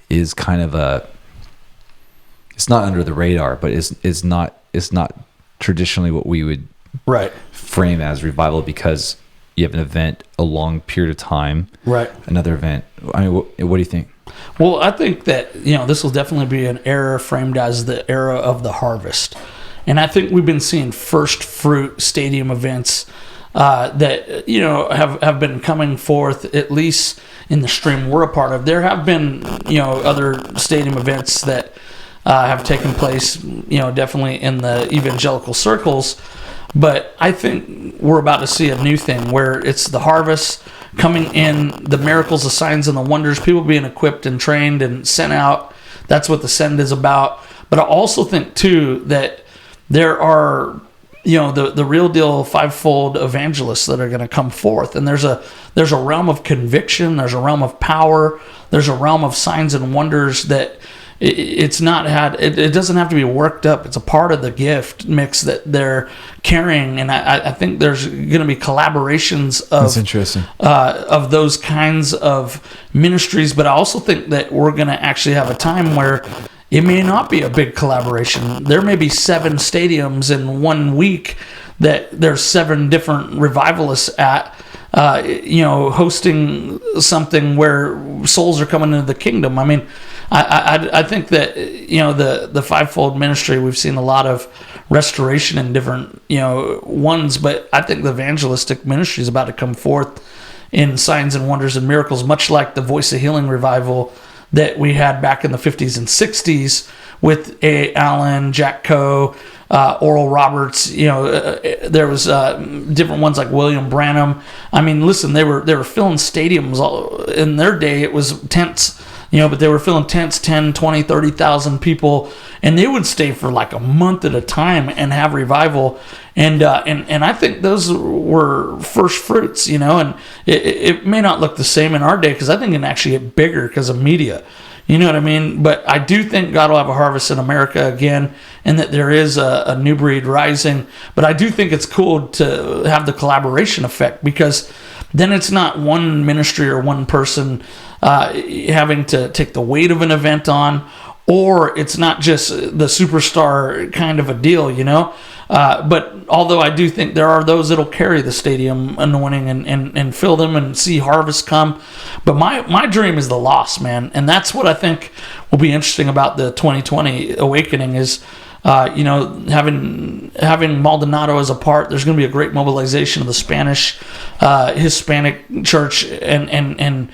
is kind of it's not under the radar, but it's not traditionally what we would right frame as revival, because you have an event a long period of time, right? Another event. I mean, what do you think? Well, I think that this will definitely be an era framed as the era of the harvest. And I think we've been seeing first fruit stadium events that, you know, have been coming forth, at least in the stream we're a part of. There have been, you know, other stadium events that have taken place, you know, definitely in the evangelical circles. But I think we're about to see a new thing where it's the harvest coming in, the miracles, the signs, and the wonders, people being equipped and trained and sent out. That's what the send is about. But I also think, too, that there are, you know, the real deal fivefold evangelists that are going to come forth. And there's a realm of conviction. There's a realm of power. There's a realm of signs and wonders that it's not it doesn't have to be worked up. It's a part of the gift mix that they're carrying. And I think there's going to be collaborations of, that's interesting, of those kinds of ministries. But I also think that we're going to actually have a time where it may not be a big collaboration. There may be 7 stadiums in 1 week that there's 7 different revivalists at, you know, hosting something where souls are coming into the kingdom. I mean, I think that, you know, the fivefold ministry, we've seen a lot of restoration in different, you know, ones, but I think the evangelistic ministry is about to come forth in signs and wonders and miracles, much like the Voice of Healing revival that we had back in the 50s and 60s with A. Allen, Jack Coe, Oral Roberts. You know, there was different ones like William Branham. I mean, listen, they were filling stadiums. In their day, it was tents, you know, but they were filling tents, 10, 20, 30,000 people, and they would stay for like a month at a time and have revival. And I think those were first fruits, you know, and it may not look the same in our day, because I think it can actually get bigger because of media. You know what I mean? But I do think God will have a harvest in America again, and that there is a new breed rising. But I do think it's cool to have the collaboration effect, because then it's not one ministry or one person having to take the weight of an event on, or it's not just the superstar kind of a deal, you know? But although I do think there are those that'll carry the stadium anointing and fill them and see harvest come. But my dream is the lost, man. And that's what I think will be interesting about the 2020 awakening is, you know, having Maldonado as a part. There's going to be a great mobilization of the Spanish, Hispanic church, and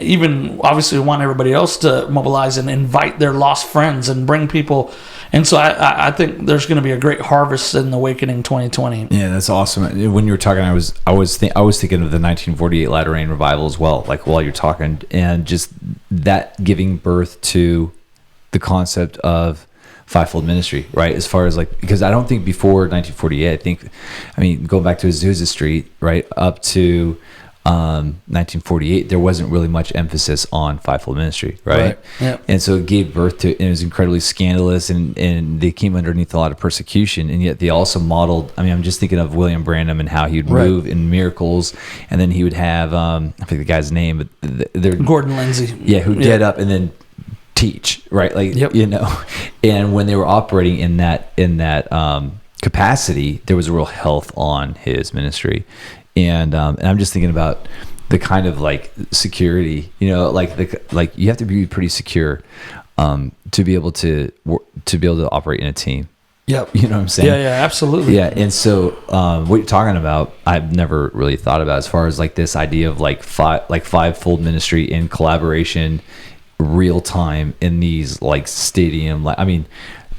even obviously we want everybody else to mobilize and invite their lost friends and bring people. And so I think there's going to be a great harvest in the Awakening 2020. Yeah, that's awesome. When you were talking, I was thinking of the 1948 Latter Rain revival as well. Like while you're talking, and just that giving birth to the concept of fivefold ministry, right? As far as like, because I don't think before 1948, I mean, going back to Azusa Street, right, up to 1948, there wasn't really much emphasis on fivefold ministry, right? Yep. And so it gave birth to, and it was incredibly scandalous, and they came underneath a lot of persecution, and yet they also modeled, I mean, I'm just thinking of William Branham and how he would move in miracles, and then he would have, I forget the guy's name, but they're Gordon Lindsay. Yeah, who'd get up and then teach, right? Like, you know, and when they were operating in that capacity, there was a real health on his ministry. And I'm just thinking about the kind of like security, you know, like you have to be pretty secure to be able to operate in a team. Yep. You know what I'm saying? Yeah, absolutely. Yeah. And so what you're talking about, I've never really thought about as far as like this idea of like fivefold ministry in collaboration, real time in these like stadium, like, I mean,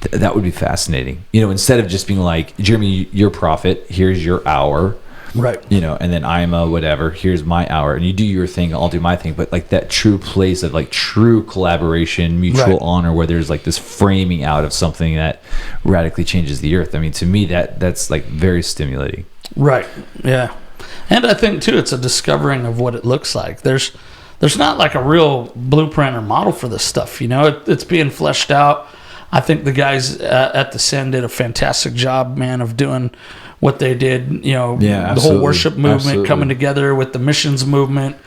that would be fascinating. You know, instead of just being like, Jeremy, you're a prophet, here's your hour. Right. You know, and then I'm a whatever, here's my hour, and you do your thing, I'll do my thing. But like that true place of like true collaboration, mutual honor, where there's like this framing out of something that radically changes the earth. I mean, to me, that's like very stimulating. Right. Yeah. And I think too, it's a discovering of what it looks like. There's not like a real blueprint or model for this stuff. You know, it's being fleshed out. I think the guys at the Send did a fantastic job, man, of doing what they did. You know, the whole worship movement coming together with the missions movement,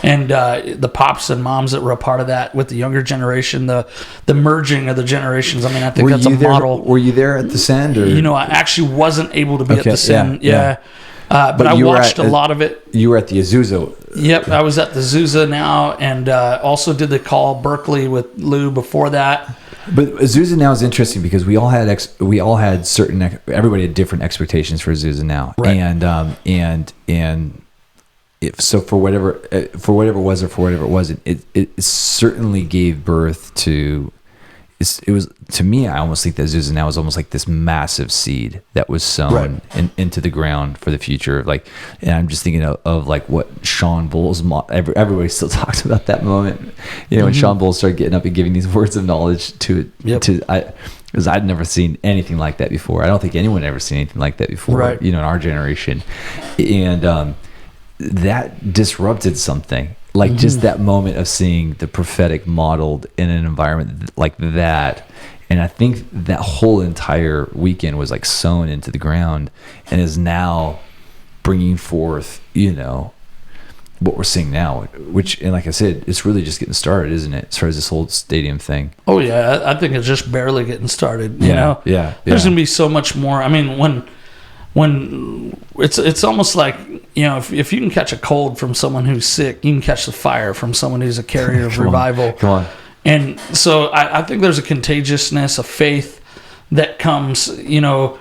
and the pops and moms that were a part of that with the younger generation, the merging of the generations. I mean, I think that's a model. Were you there at the Send? Or? You know, I actually wasn't able to be at the Send. Yeah. But I watched a lot of it. You were at the Azusa. Yep, I was at the Azusa now, and also did the call Berkeley with Lou before that. But Azusa Now is interesting because we all had everybody had different expectations for Azusa Now, right. and if so, for whatever it was or for whatever it wasn't, it certainly gave birth to. It was, to me, I almost think that Azusa Now was almost like this massive seed that was sown into the ground for the future. Like, and I'm just thinking of like what Sean Bull's everybody still talks about that moment. When Sean Bull started getting up and giving these words of knowledge because I'd never seen anything like that before. I don't think anyone had ever seen anything like that before. Right. In our generation, and that disrupted something. Like just that moment of seeing the prophetic modeled in an environment like that. And I think that whole entire weekend was like sown into the ground and is now bringing forth, what we're seeing now, which, and like I said, it's really just getting started, isn't it? As far as this whole stadium thing. Oh yeah. I think it's just barely getting started. Yeah. There's going to be so much more. I mean, when it's almost like, if you can catch a cold from someone who's sick, you can catch the fire from someone who's a carrier of revival. Come on. And so I think there's a contagiousness of faith that comes, when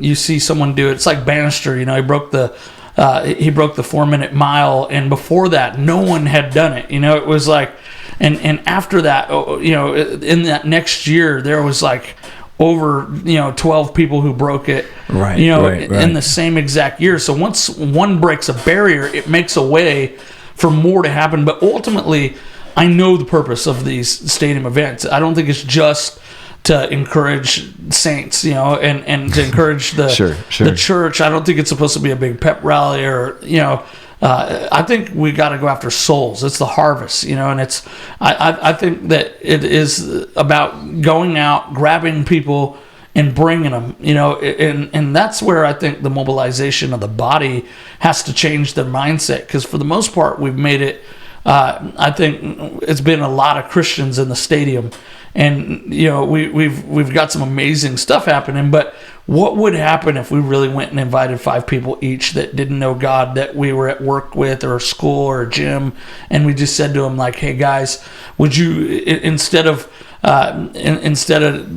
you see someone do it. It's like Bannister, he broke the 4-minute mile, and before that, no one had done it. It was like, and after that, in that next year, there was like over 12 people who broke it right. In the same exact year. So once one breaks a barrier, it makes a way for more to happen. But ultimately, I know the purpose of these stadium events. I don't think it's just to encourage saints, and to encourage the the church. I don't think it's supposed to be a big pep rally or I think we got to go after souls. It's the harvest, and it's. I think that it is about going out, grabbing people, and bringing them, and that's where I think the mobilization of the body has to change their mindset, because for the most part we've made it. I think it's been a lot of Christians in the stadium, and we've got some amazing stuff happening, but what would happen if we really went and invited 5 people each that didn't know God, that we were at work with or school or a gym, and we just said to them like, hey guys, would you, instead of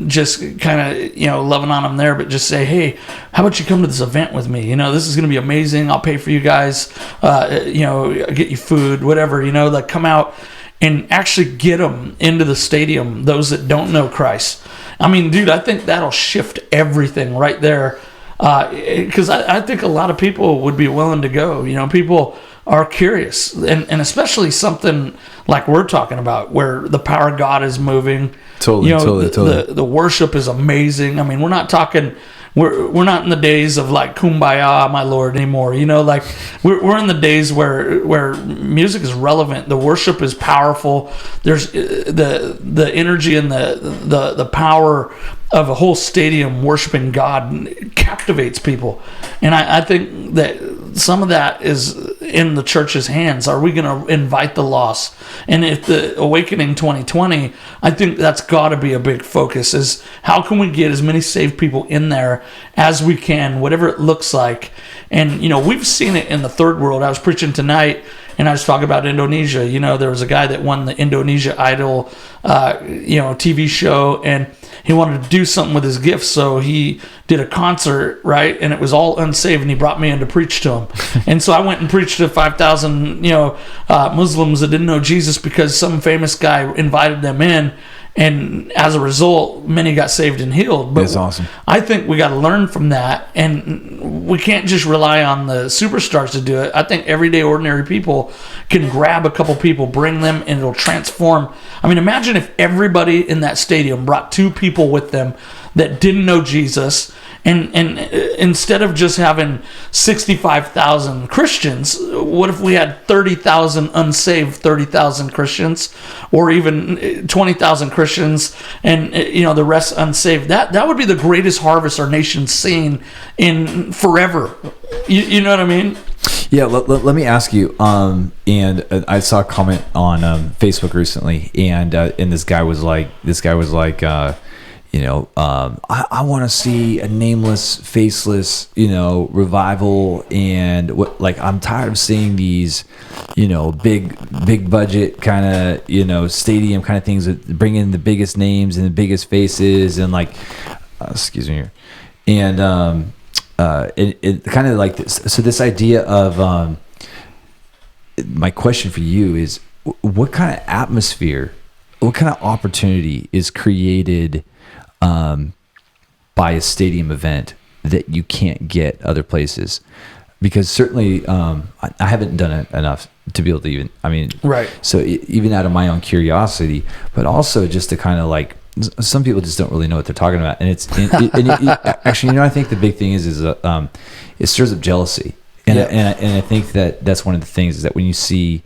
just kind of loving on them there, but just say, hey, how about you come to this event with me? This is going to be amazing. I'll pay for you guys. Get you food, whatever. Like come out and actually get them into the stadium. Those that don't know Christ. I mean, dude, I think that'll shift everything right there. Because I think a lot of people would be willing to go. People are curious, and especially something like we're talking about, where the power of God is moving. Totally. The worship is amazing. I mean, we're not talking. We're not in the days of like Kumbaya, my Lord, anymore. Like we're in the days where music is relevant. The worship is powerful. There's the energy and the power of a whole stadium worshiping God captivates people, and I think that some of that is in the church's hands. Are we going to invite the lost? And if the Awakening 2020, I think that's got to be a big focus, is how can we get as many saved people in there as we can, whatever it looks like. And, we've seen it in the third world. I was preaching tonight, and I was talking about Indonesia. There was a guy that won the Indonesia Idol, TV show, and he wanted to do something with his gifts, so he did a concert, right? And it was all unsaved, and he brought me in to preach to him. And so I went and preached to 5,000, Muslims that didn't know Jesus, because some famous guy invited them in. And as a result, many got saved and healed. But that's awesome. I think we got to learn from that, and we can't just rely on the superstars to do it. I think everyday ordinary people can grab a couple people, bring them, and it'll transform. I mean, imagine if everybody in that stadium brought 2 people with them that didn't know Jesus, and instead of just having 65,000 Christians, what if we had 30,000 unsaved 30,000 Christians, or even 20,000 Christians and the rest unsaved? That would be the greatest harvest our nation's seen in forever. You know what I mean? Yeah, let me ask you. And I saw a comment on Facebook recently, and this guy was like, I want to see a nameless, faceless, revival, and I'm tired of seeing these, big budget kind of, stadium kind of things that bring in the biggest names and the biggest faces and excuse me here, and it kind of like this. So this idea of my question for you is, what kind of atmosphere, what kind of opportunity is created by a stadium event that you can't get other places? Because certainly I haven't done it enough to be able to right. So even out of my own curiosity, but also just to kind of some people just don't really know what they're talking about. And actually, I think the big thing is it stirs up jealousy. And I think that's one of the things is that when you see,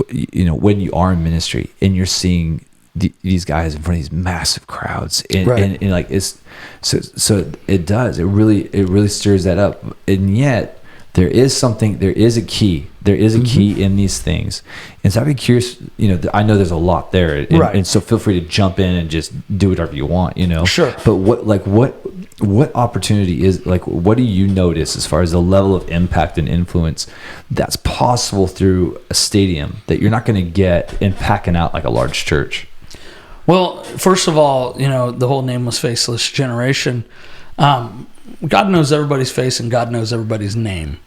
when you are in ministry and you're seeing these guys in front of these massive crowds, and it's so it does. It really stirs that up. And yet there is a key in these things. And so I'd be curious, I know there's a lot there, and so feel free to jump in and just do whatever you want, Sure. But what opportunity is, what do you notice as far as the level of impact and influence that's possible through a stadium that you're not going to get in packing out like a large church? Well, first of all, the whole nameless, faceless generation, God knows everybody's face and God knows everybody's name.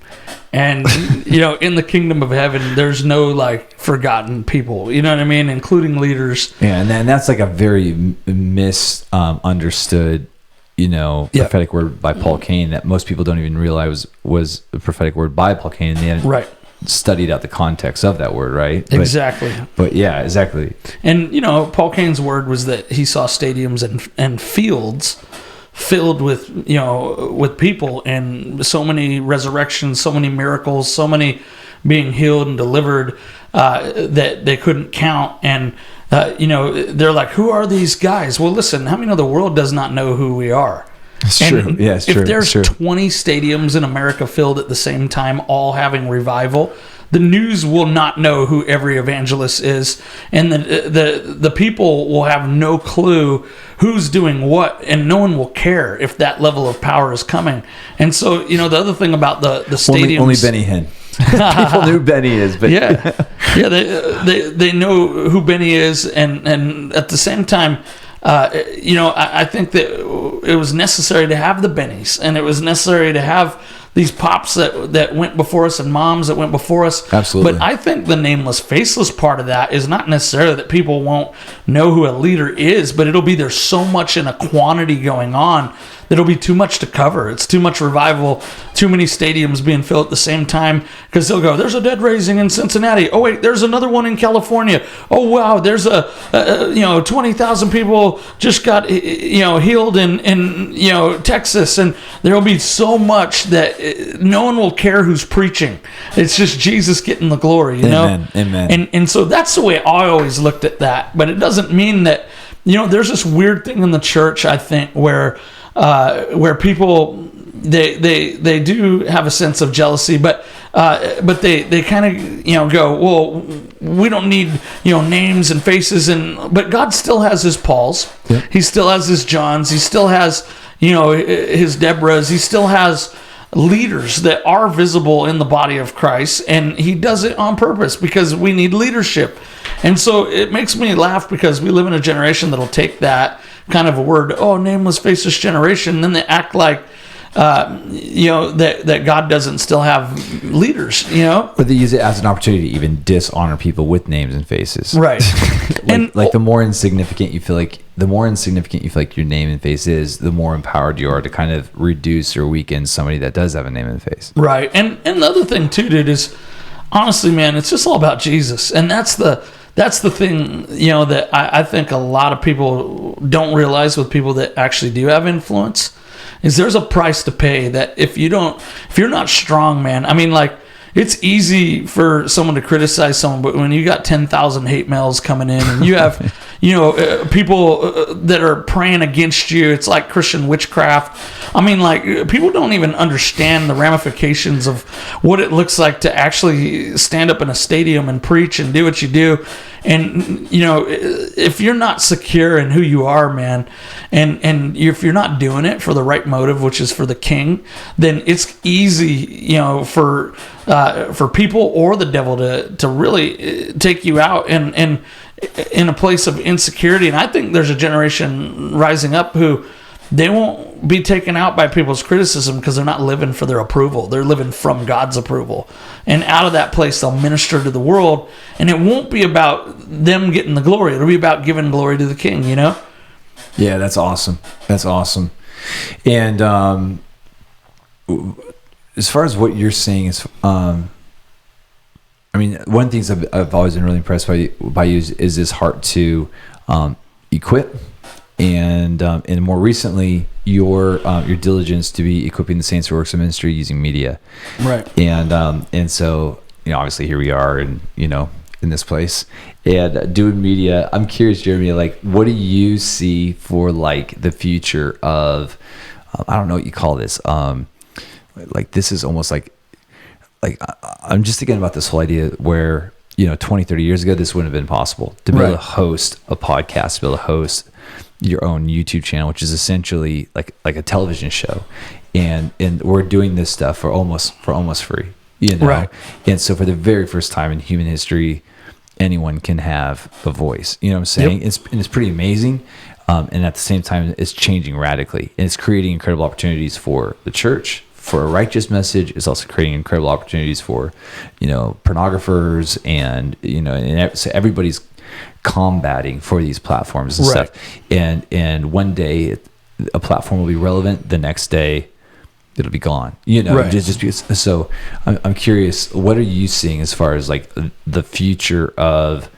And, in the kingdom of heaven, there's no forgotten people, you know what I mean? Including leaders. Yeah. And that's a very misunderstood, prophetic word by Paul Cain that most people don't even realize was the prophetic word by Paul Cain. And they hadn't studied out the context of that word, right? Exactly. But yeah, exactly. And, Paul Cain's word was that he saw stadiums and fields filled with people, and so many resurrections, so many miracles, so many being healed and delivered that they couldn't count. And they're like, who are these guys? Well, listen, how many know the world does not know who we are? It's true. Yeah, it's true. If there's 20 stadiums in America filled at the same time, all having revival, the news will not know who every evangelist is, and the people will have no clue who's doing what, and no one will care if that level of power is coming. And so, the other thing about the stadiums, only Benny Hinn. People knew Benny is, but they know who Benny is, and at the same time, I think that it was necessary to have the Bennies, and it was necessary to have these pops that went before us and moms that went before us. Absolutely. But I think the nameless, faceless part of that is not necessarily that people won't know who a leader is, but it'll be there's so much in a quantity going on that it'll be too much to cover. It's too much revival, too many stadiums being filled at the same time, because they'll go, there's a dead raising in Cincinnati. Oh, wait, there's another one in California. Oh, wow, there's 20,000 people just got, healed in Texas. And there'll be so much that no one will care who's preaching. It's just Jesus getting the glory, Amen. Amen. And so that's the way I always looked at that. But it doesn't mean that, there's this weird thing in the church, I think, where people they do have a sense of jealousy, but they kind of go, well, we don't need names and faces, but God still has his Pauls, he still has his Johns, he still has his Deborahs, he still has leaders that are visible in the body of Christ, and he does it on purpose because we need leadership. And so it makes me laugh because we live in a generation that'll take that kind of a word, nameless, faceless generation, and then they act like that God doesn't still have leaders, But they use it as an opportunity to even dishonor people with names and faces. Right. The more insignificant you feel like your name and face is, the more empowered you are to kind of reduce or weaken somebody that does have a name and face. Right. And the other thing too, dude, is honestly, man, it's just all about Jesus. And that's the thing, that I think a lot of people don't realize with people that actually do have influence, is there's a price to pay that if you're not strong, man, it's easy for someone to criticize someone, but when you got 10,000 hate mails coming in and you have, people that are praying against you. It's like Christian witchcraft. I mean, like, people don't even understand the ramifications of what it looks like to actually stand up in a stadium and preach and do what you do. And, if you're not secure in who you are, man, and if you're not doing it for the right motive, which is for the King, then it's easy, for people or the devil to really take you out and in a place of insecurity. And I think there's a generation rising up who they won't be taken out by people's criticism because they're not living for their approval. They're living from God's approval. And out of that place, they'll minister to the world. And it won't be about them getting the glory. It'll be about giving glory to the King, Yeah, that's awesome. That's awesome. And as far as what you're saying is, one of the things I've always been really impressed by you is this heart to equip. And more recently, your diligence to be equipping the saints for works of ministry using media, right? And so obviously here we are, and in this place and doing media. I'm curious, Jeremy, like, what do you see for like the future of I don't know what you call this, like this is almost like I'm just thinking about this whole idea where 20, 30 years ago this wouldn't have been possible to be able to host a podcast, to be able to host your own YouTube channel, which is essentially like a television show, and we're doing this stuff for almost free, right? And so for the very first time in human history, anyone can have a voice. You know what I'm saying? Yep. It's pretty amazing, and at the same time, it's changing radically, and it's creating incredible opportunities for the church. For a righteous message, is also creating incredible opportunities for, pornographers and so everybody's combating for these platforms and stuff. And one day a platform will be relevant, the next day it'll be gone. Just because. So I'm curious, what are you seeing as far as like the future of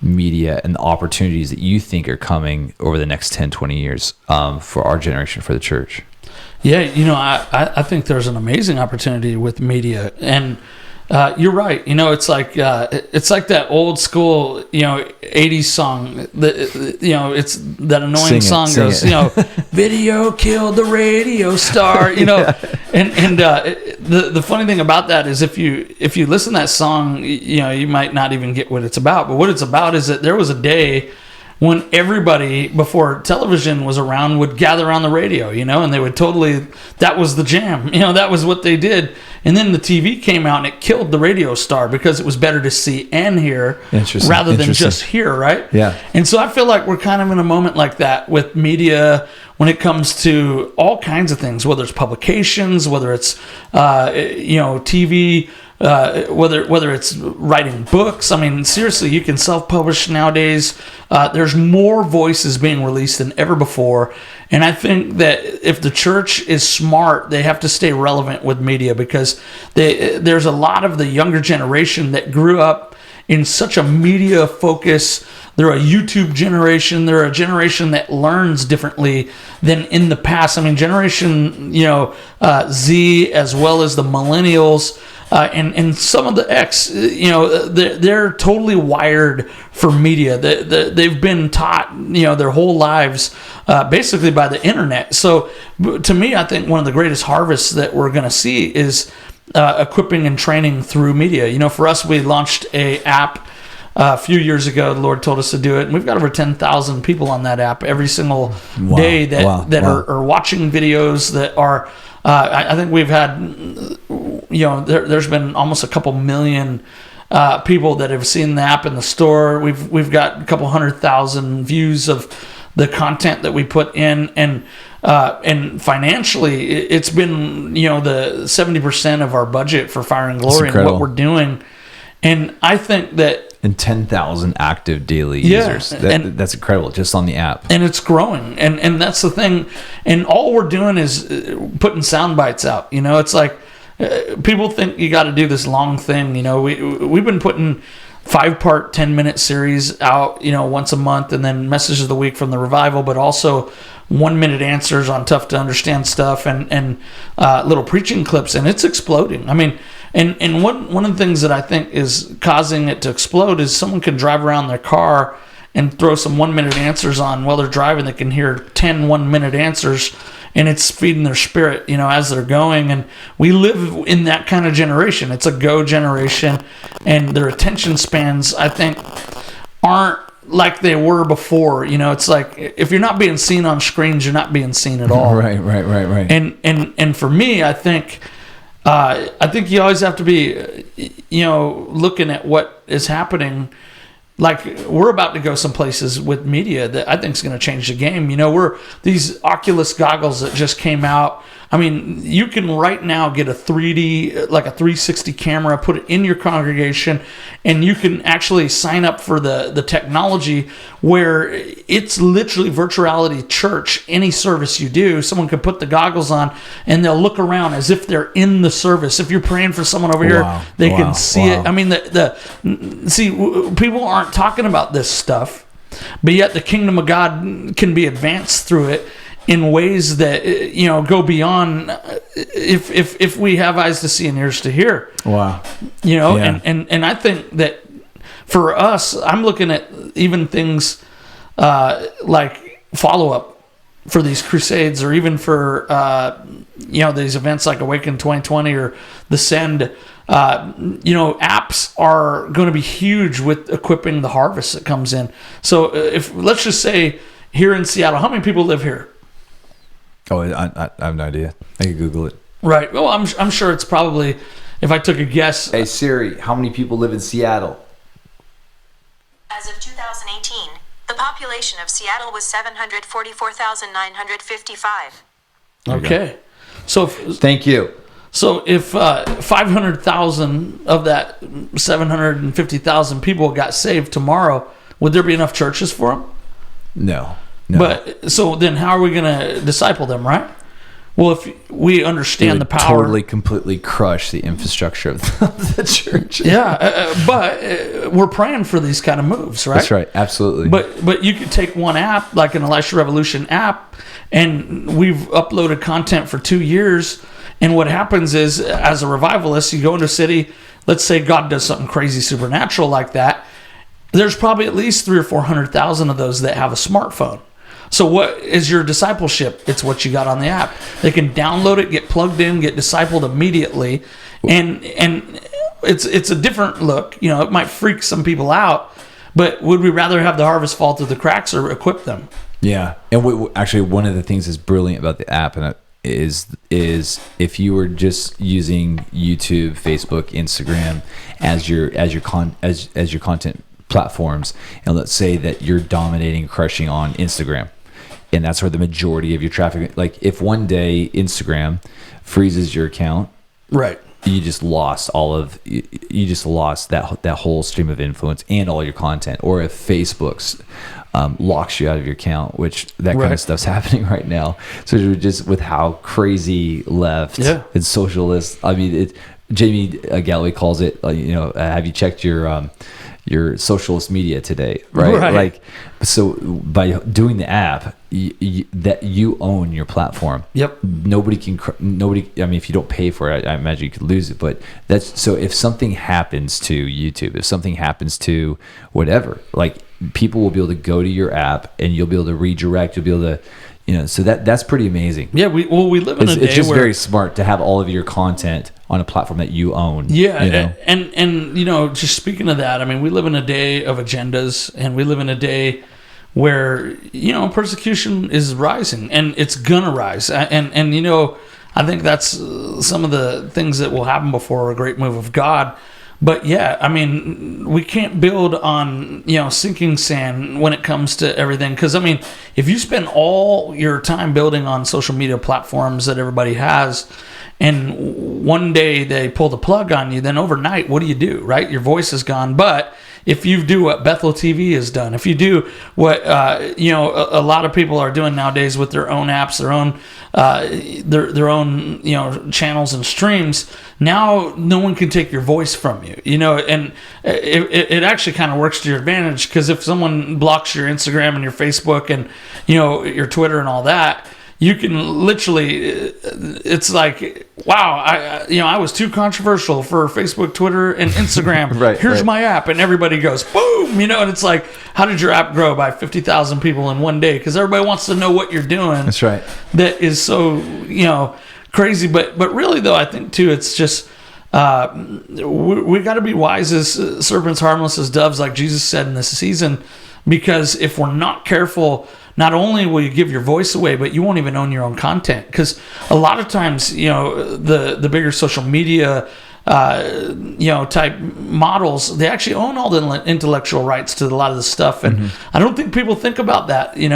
media and the opportunities that you think are coming over the next 10, 20 years for our generation, for the church? Yeah, I think there's an amazing opportunity with media, and you're right. It's like that old school 80s song. It's that annoying song goes, video killed the radio star. And the funny thing about that is if you listen to that song, you might not even get what it's about. But what it's about is that there was a day when everybody, before television was around, would gather on the radio, and they would that was the jam, that was what they did. And then the TV came out and it killed the radio star because it was better to see and hear rather than just hear, right? Yeah. And so I feel like we're kind of in a moment like that with media when it comes to all kinds of things, whether it's publications, whether it's, TV, whether it's writing books. I mean, seriously, you can self-publish nowadays. There's more voices being released than ever before. And I think that if the church is smart, they have to stay relevant with media because there's a lot of the younger generation that grew up in such a media focus. They're a YouTube generation. They're a generation that learns differently than in the past. I mean, Generation Z as well as the millennials. And some of the X, they're totally wired for media. They've been taught, their whole lives, basically by the internet. So to me, I think one of the greatest harvests that we're going to see is equipping and training through media. For us, we launched a app a few years ago. The Lord told us to do it, and we've got over 10,000 people on that app every single day that are watching videos that are. I think we've had, there's been almost a couple million people that have seen the app in the store. We've got a couple 100,000 views of the content that we put in, and financially, it's been the 70% of our budget for Fire and Glory and what we're doing. And I think that. And 10,000 active daily users. That's incredible, just on the app. And it's growing. And that's the thing. And all we're doing is putting sound bites out. It's like people think you got to do this long thing. We've been putting 5-part 10-minute series out, once a month, and then messages of the week from the revival, but also 1-minute answers on tough to understand stuff and little preaching clips. And it's exploding. I mean, and one of the things that I think is causing it to explode is someone can drive around their car and throw some 1-minute answers on while they're driving. They can hear 10 1-minute answers, and it's feeding their spirit, as they're going. And we live in that kind of generation. It's a go generation, and their attention spans, I think, aren't like they were before. It's like, if you're not being seen on screens, you're not being seen at all. Right. And for me, I think you always have to be, looking at what is happening. Like, we're about to go some places with media that I think is going to change the game. We're these Oculus goggles that just came out. I mean, you can right now get a 3D, like a 360 camera, put it in your congregation, and you can actually sign up for the technology where it's literally virtual reality church. Any service you do, someone can put the goggles on and they'll look around as if they're in the service. If you're praying for someone over here, they can see it. I mean, see, people aren't talking about this stuff, but yet the kingdom of God can be advanced through it in ways that go beyond if we have eyes to see and ears to hear. Wow. And I think that for us, I'm looking at even things like follow-up for these crusades, or even for these events like Awaken 2020 or the Send. Apps are going to be huge with equipping the harvest that comes in. So if, let's just say, here in Seattle, how many people live here? Oh, I have no idea. I could Google it. Right. Well, I'm sure it's probably, if I took a guess. Hey Siri, how many people live in Seattle? As of 2018, the population of Seattle was 744,955. Okay. So thank you. So if 500,000 of that 750,000 people got saved tomorrow, would there be enough churches for them? No. But so then how are we going to disciple them, right? Well, if we understand the power, totally, completely crush the infrastructure of the church. Yeah, but we're praying for these kind of moves, right? That's right, absolutely. But you could take one app, like an Elisha Revolution app, and we've uploaded content for 2 years. And what happens is, as a revivalist, you go into a city. Let's say God does something crazy, supernatural like that. There's probably at least 300,000 or 400,000 of those that have a smartphone. So what is your discipleship? It's what you got on the app. They can download it, get plugged in, get discipled immediately, and it's a different look. It might freak some people out, but would we rather have the harvest fall through the cracks or equip them? Yeah, and actually, one of the things that's brilliant about the app is if you were just using YouTube, Facebook, Instagram as your content platforms, and let's say that you're dominating, crushing on Instagram, and that's where the majority of your traffic, like if one day Instagram freezes your account, right, you just lost that whole stream of influence and all your content. Or if Facebook's locks you out of your account, which that kind of stuff's happening right now. So just with how crazy left and socialist, I mean, Jamie Galloway calls it, have you checked your socialist media today, right? Like, so by doing the app, that you own your platform. Yep. Nobody. I mean, if you don't pay for it, I imagine you could lose it. But that's so. If something happens to YouTube, if something happens to whatever, like, people will be able to go to your app and you'll be able to redirect. You'll be able to. So that's pretty amazing. Yeah, we live in a day it's just where, very smart to have all of your content on a platform that you own. Yeah, and just speaking of that, I mean, we live in a day of agendas, and we live in a day where persecution is rising, and it's gonna rise, and I think that's some of the things that will happen before a great move of God. But yeah, I mean, we can't build on, sinking sand when it comes to everything. Because, I mean, if you spend all your time building on social media platforms that everybody has, and one day they pull the plug on you, then overnight, what do? Right? Your voice is gone. But if you do what Bethel TV has done, if you do what, a lot of people are doing nowadays with their own apps, their own, channels and streams, now no one can take your voice from you, and it actually kind of works to your advantage, because if someone blocks your Instagram and your Facebook and, your Twitter and all that, you can literally, it's like, wow, I was too controversial for Facebook, Twitter, and Instagram. Here's my app, and everybody goes boom, and it's like, how did your app grow by 50,000 people in one day? Because everybody wants to know what you're doing. That's right. That is so crazy, but really though, I think too, it's just we got to be wise as serpents, harmless as doves, like Jesus said in this season, because if we're not careful, not only will you give your voice away, but you won't even own your own content. Because a lot of times, the bigger social media, type models, they actually own all the intellectual rights to a lot of the stuff. And I don't think people think about that, and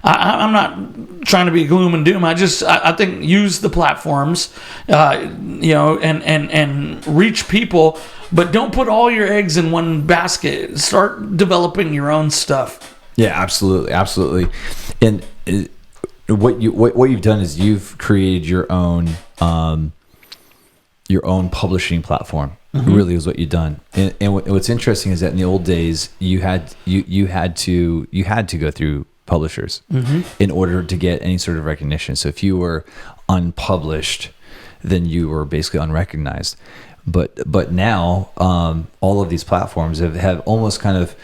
I'm not trying to be gloom and doom. I think use the platforms, and reach people, but don't put all your eggs in one basket. Start developing your own stuff. Yeah, absolutely. And what you've done is you've created your own publishing platform. Really is what you've done. And what's interesting is that in the old days, you had to go through publishers in order to get any sort of recognition. So if you were unpublished, then you were basically unrecognized. But now all of these platforms have almost kind of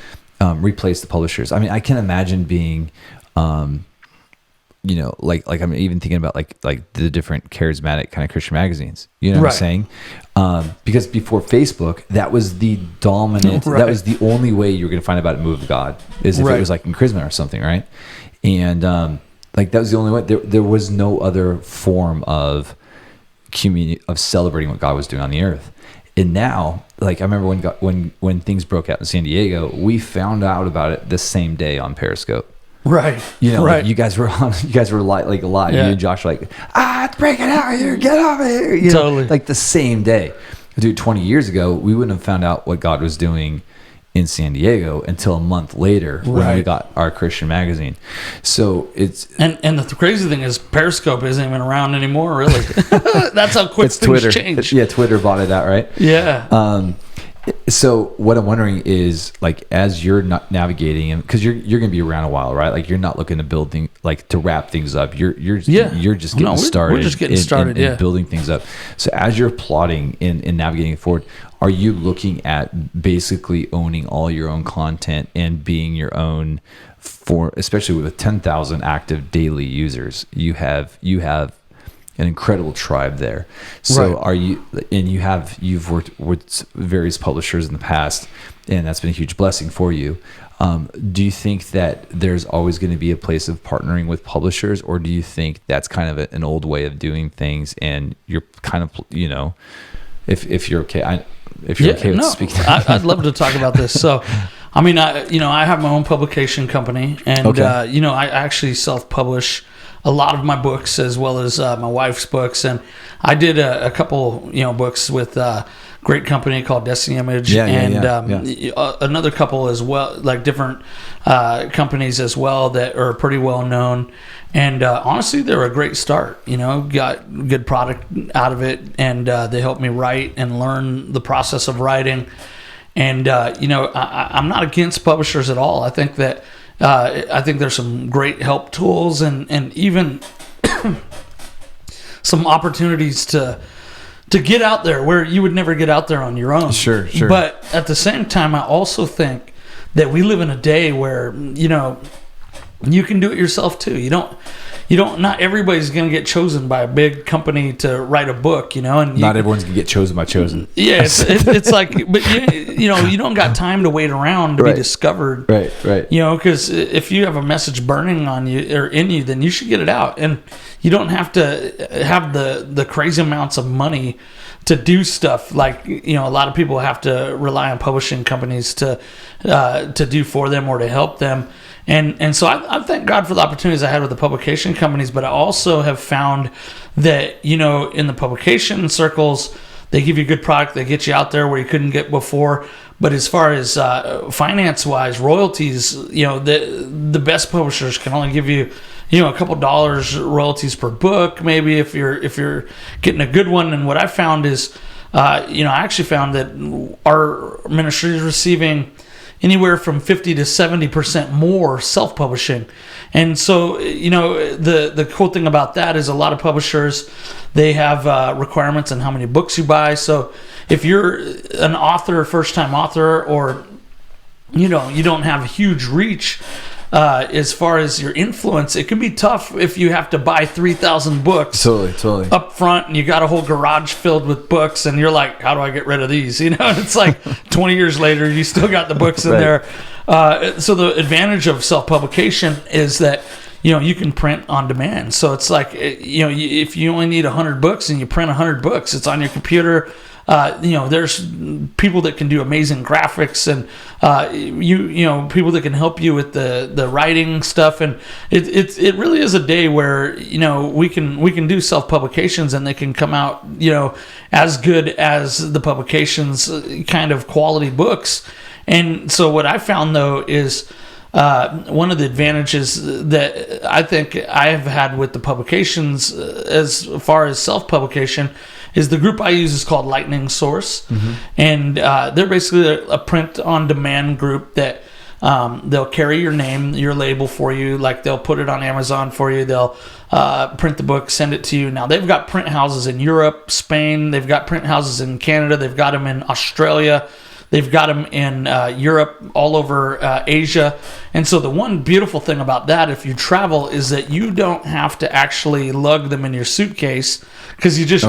replace the publishers. I mean, I can imagine being, like I'm even thinking about like the different charismatic kind of Christian magazines. You know what I'm saying? Because before Facebook, that was the dominant. That was the only way you were going to find about a move of God is if it was like in Charisma or something, right? And that was the only way. There was no other form of community of celebrating what God was doing on the earth. And now, like I remember when things broke out in San Diego, we found out about it the same day on Periscope. Right. Like you guys were live. Yeah. You and Josh were like, it's breaking out here, get over here. Totally. Like the same day. Dude, 20 years ago, we wouldn't have found out what God was doing in San Diego until a month later when we got our Christian magazine. So it's and the crazy thing is Periscope isn't even around anymore, really. That's how quick things Twitter. change. Yeah, Twitter bought it out, right? Yeah. So what I'm wondering is, like, as you're not navigating, because you're going to be around a while, right? Like, you're not looking to build things, like to wrap things up. You're just getting started. We're just getting started, in building things up. So as you're plotting and navigating it forward, are you looking at basically owning all your own content and being your own, for especially with 10,000 active daily users, you have an incredible tribe there. So are you, and you've worked with various publishers in the past, and that's been a huge blessing for you. Do you think that there's always going to be a place of partnering with publishers, or do you think that's kind of an old way of doing things, and you're kind of, if you're okay, okay with speaking? I'd love to talk about this. So, I mean, I have my own publication company, and I actually self-publish a lot of my books as well as my wife's books, and I did a couple books with a great company called Destiny Image, another couple as well, like different companies as well that are pretty well known. And honestly, they were a great start. Got good product out of it, and they helped me write and learn the process of writing. And I'm not against publishers at all. I think that there's some great help tools and even some opportunities to get out there where you would never get out there on your own. Sure. But at the same time, I also think that we live in a day where you can do it yourself too. Not everybody's going to get chosen by a big company to write a book, and not everyone's going to get chosen by chosen. Yeah, it's like, but you don't got time to wait around to be discovered. Right. Because if you have a message burning on you or in you, then you should get it out, and you don't have to have the crazy amounts of money to do stuff. Like, a lot of people have to rely on publishing companies to do for them or to help them. And so I thank God for the opportunities I had with the publication companies, but I also have found that, in the publication circles, they give you good product, they get you out there where you couldn't get before. But as far as finance-wise, royalties, the best publishers can only give you, a couple dollars royalties per book, maybe if you're getting a good one. And what I found is, I actually found that our ministry is receiving anywhere from 50 to 70% more self-publishing. And so, the cool thing about that is a lot of publishers, they have requirements on how many books you buy. So if you're an author, first-time author, or you don't have huge reach as far as your influence, it can be tough if you have to buy 3,000 books totally up front, and you got a whole garage filled with books, and you're like, how do I get rid of these? It's like 20 years later, you still got the books in there. So the advantage of self-publication is that you can print on demand. So it's like, if you only need 100 books and you print 100 books, it's on your computer. There's people that can do amazing graphics, and people that can help you with the writing stuff, and it really is a day where we can do self publications, and they can come out as good as the publications kind of quality books. And so what I found though is one of the advantages that I think I have had with the publications as far as self publication is the group I use is called Lightning Source. Mm-hmm. And they're basically a print-on-demand group that they'll carry your name, your label for you. Like, they'll put it on Amazon for you. They'll print the book, send it to you. Now, they've got print houses in Europe, Spain. They've got print houses in Canada. They've got them in Australia. They've got them in Europe, all over Asia. And so the one beautiful thing about that, if you travel, is that you don't have to actually lug them in your suitcase, because you just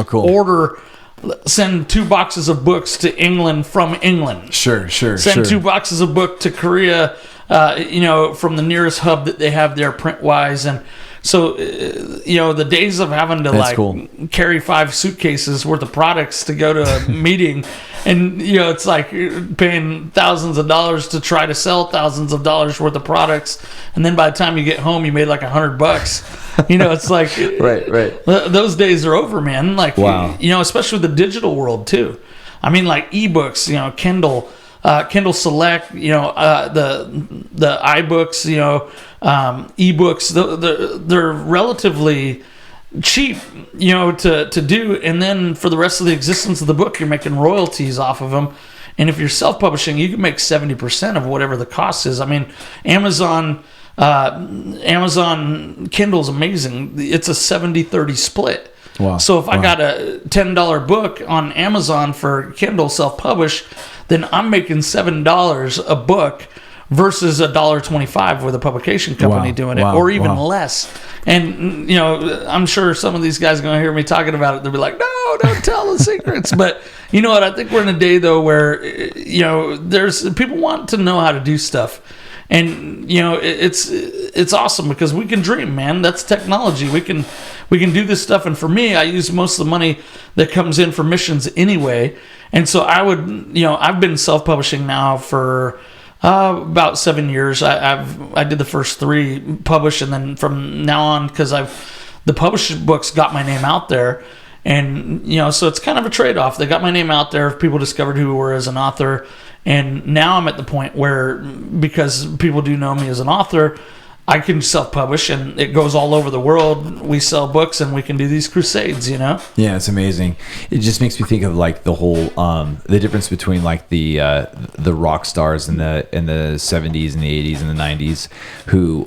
send 2 boxes of books to England from England. Sure. Send 2 boxes of book to Korea, from the nearest hub that they have there print-wise. And so, the days of having to carry 5 suitcases worth of products to go to a meeting, and it's like paying thousands of dollars to try to sell thousands of dollars worth of products, and then by the time you get home, you made like $100. It's like right. Those days are over, man. Like, wow. Especially the digital world too. I mean, like ebooks, Kindle. Kindle Select, the iBooks, ebooks, they're relatively cheap, to do, and then for the rest of the existence of the book, you're making royalties off of them. And if you're self-publishing, you can make 70% of whatever the cost is. I mean, Amazon Kindle's amazing. It's a 70-30 split. Wow. So if I got a $10 book on Amazon for Kindle self-published, then I'm making $7 a book versus $1.25 with a publication company doing it, or even less. And I'm sure some of these guys are going to hear me talking about it. They'll be like, "No, don't tell the secrets." But you know what? I think we're in a day though where there's people want to know how to do stuff. And it's awesome because we can dream, man. That's technology. We can do this stuff. And for me, I use most of the money that comes in for missions anyway. And so I've been self-publishing now for about 7 years. I did the first 3 published, and then from now on, because the published books got my name out there. And so it's kind of a trade-off. They got my name out there. People discovered who we were as an author. And now I'm at the point where, because people do know me as an author, I can self-publish, and it goes all over the world. We sell books, and we can do these crusades, Yeah, it's amazing. It just makes me think of like the whole the difference between like the rock stars in the 70s and the 80s and the 90s who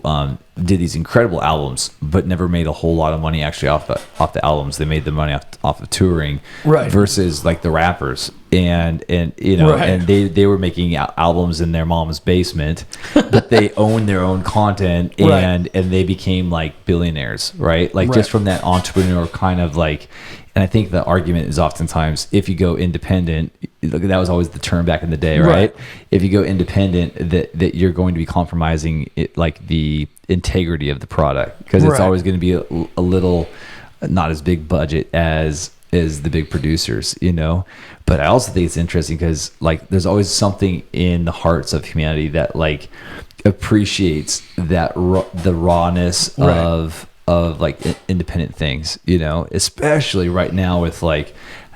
did these incredible albums, but never made a whole lot of money actually off the albums. They made the money off of touring, right? Versus like the rappers, and and they were making albums in their mom's basement, but they owned their own content, and they became like billionaires, right? Like just from that entrepreneur kind of like. And I think the argument is oftentimes if you go independent, that was always the term back in the day, right? If you go independent, that you're going to be compromising it, like the integrity of the product, because it's always going to be a little not as big budget as the big producers, But I also think it's interesting because like there's always something in the hearts of humanity that like appreciates that the rawness of like independent things, especially right now with like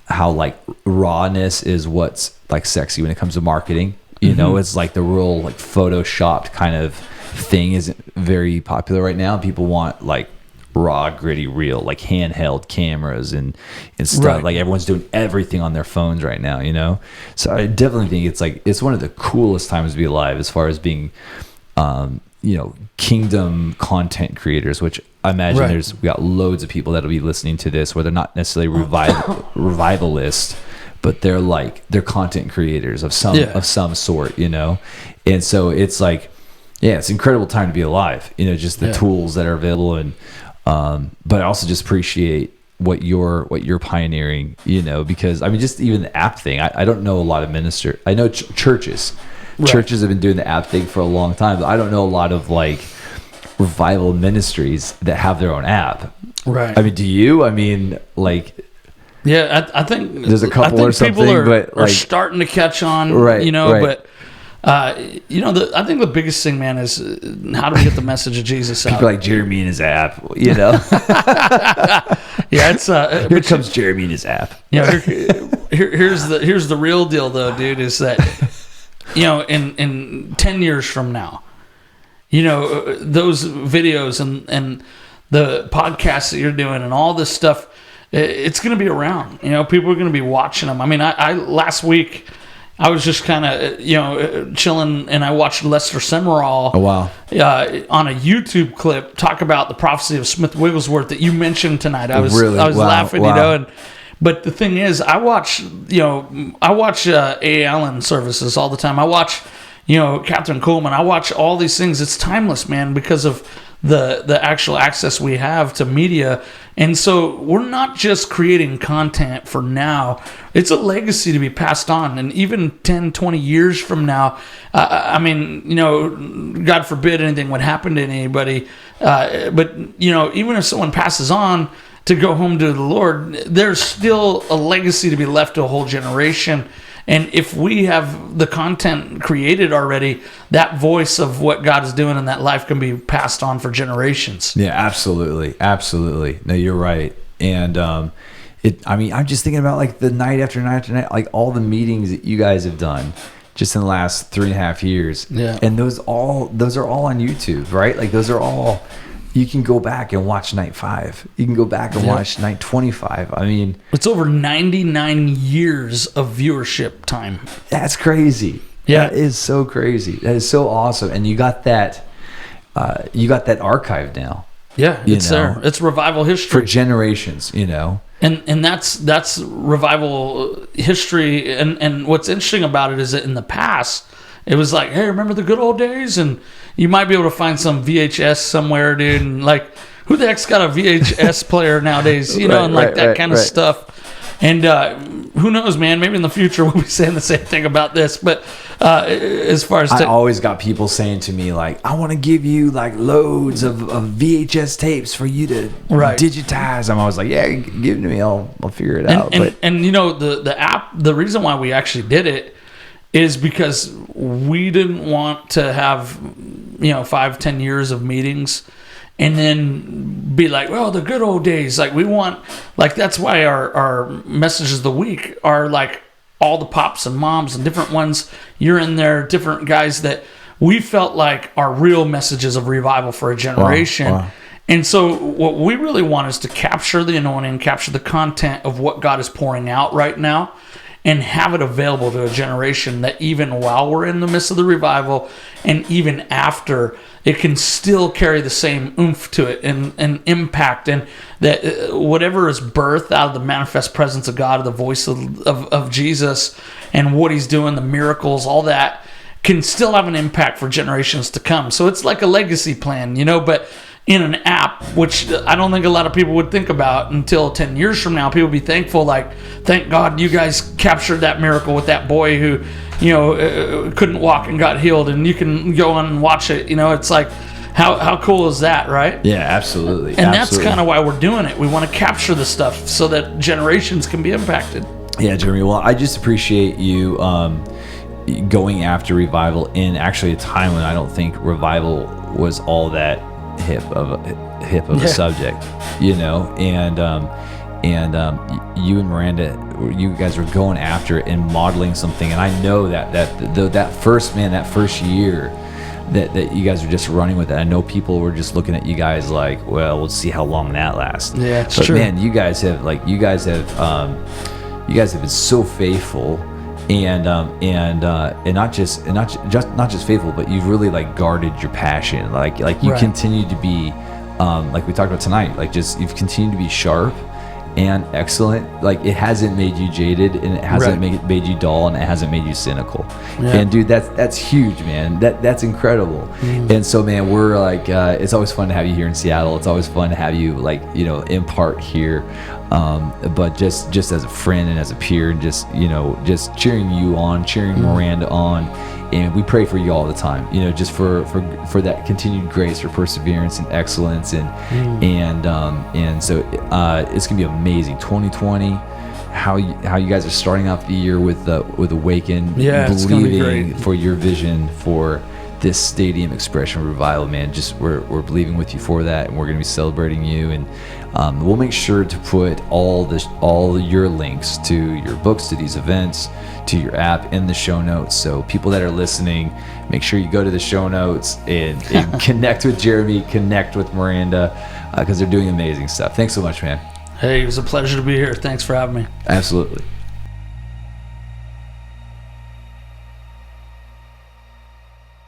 how like rawness is what's like sexy when it comes to marketing. It's like the real like photoshopped kind of thing isn't very popular right now. People want like raw, gritty, real, like handheld cameras and stuff. Right. Like everyone's doing everything on their phones right now, you know? So I definitely think it's one of the coolest times to be alive as far as being, kingdom content creators, which I imagine we got loads of people that'll be listening to this where they're not necessarily revivalist, but they're content creators of some sort, you know? And so it's like, yeah, it's an incredible time to be alive, you know, just the tools that are available. And, but I also just appreciate what you're pioneering, you know, because I mean, just even the app thing, I don't know a lot of ministers. I know churches have been doing the app thing for a long time, but I don't know a lot of like revival ministries that have their own app. Right. I mean, do you? I mean, like, yeah, I think there's a couple or something, people are like starting to catch on, you know, but I think the biggest thing, man, is how do we get the message of Jesus out? People like Jerame and his app, you know. Yeah, it's here comes Jerame and his app. Yeah, here's the real deal, though, dude. Is that in 10 years from now, those videos and the podcasts that you're doing and all this stuff, it's going to be around. People are going to be watching them. I mean, I last week I was just kind of chilling, and I watched Lester Summerall. Oh wow! On a YouTube clip, talk about the prophecy of Smith Wigglesworth that you mentioned tonight. I was laughing, But the thing is, I watch A. Allen services all the time. I watch Catherine Coleman. I watch all these things. It's timeless, man, because of the actual access we have to media. And so we're not just creating content for now. It's a legacy to be passed on. And even 10, 20 years from now, I mean, God forbid anything would happen to anybody. But even if someone passes on to go home to the Lord, there's still a legacy to be left to a whole generation. And if we have the content created already, that voice of what God is doing in that life can be passed on for generations. Yeah, absolutely. Absolutely. No, you're right. And I'm just thinking about like the night after night after night, like all the meetings that you guys have done just in the last 3.5 years. Yeah. And those are all on YouTube, right? Like those are all, you can go back and watch night 5. You can go back and watch night 25. I mean, it's over 99 years of viewership time. That's crazy. Yeah. That is so crazy. That is so awesome. And you got that archive now. Yeah, it's there. It's revival history for generations, And that's revival history. And what's interesting about it is that in the past, it was like, hey, remember the good old days? And you might be able to find some VHS somewhere, dude. And like, who the heck's got a VHS player nowadays? That kind of stuff. And who knows, man? Maybe in the future we'll be saying the same thing about this. But as far as I always got people saying to me like, I want to give you like loads of VHS tapes for you to digitize. I'm always like, yeah, give it to me. I'll figure it out. And the app. The reason why we actually did it is because we didn't want to have 5-10 years of meetings and then be like, well, the good old days. Like we want, like that's why our messages of the week are like all the pops and moms and different ones. You're in there, different guys that we felt like are real messages of revival for a generation. Wow. And so what we really want is to capture the anointing, capture the content of what God is pouring out right now, and have it available to a generation that even while we're in the midst of the revival and even after, it can still carry the same oomph to it and impact, and that whatever is birthed out of the manifest presence of God, the voice of Jesus and what he's doing, the miracles, all that can still have an impact for generations to come. So it's like a legacy plan, but in an app, which I don't think a lot of people would think about until 10 years from now. People be thankful, like, thank God you guys captured that miracle with that boy who, couldn't walk and got healed, and you can go on and watch it. It's like, how cool is that, right? Yeah, absolutely. And that's kind of why we're doing it. We want to capture the stuff so that generations can be impacted. Yeah, Jerame. Well, I just appreciate you going after revival in actually a time when I don't think revival was all that hip of a subject, and you and Miranda, you guys were going after it and modeling something. And I know that first year, that you guys are just running with it. I know people were just looking at you guys like, well, we'll see how long that lasts. Yeah, it's but true. Man, you guys have been so faithful, and not just faithful, but you've really like guarded your passion. Like you Right. continue to be, like we talked about tonight, like just you've continued to be sharp and excellent. Like it hasn't made you jaded, and it hasn't Right. made you dull, and it hasn't made you cynical. Yeah. And dude, that's huge, man. That's incredible. And so, man, we're like, it's always fun to have you here in Seattle. It's always fun to have you, like, you know, impart here. But just as a friend and as a peer, and just, you know, just cheering you on, cheering Miranda on. And we pray for you all the time, you know, just for that continued grace, for perseverance and excellence, and so it's gonna be amazing. 2020, how you guys are starting off the year with Awaken, Yeah, it's gonna be believing great. for your vision for this stadium expression revival, man. Just we're believing with you for that, and we're gonna be celebrating you, and we'll make sure to put all your links to your books, to these events, to your app in the show notes. So people that are listening, make sure you go to the show notes and connect with Jerame, connect with Miranda, because they're doing amazing stuff. Thanks so much, man. Hey, it was a pleasure to be here. Thanks for having me. Absolutely.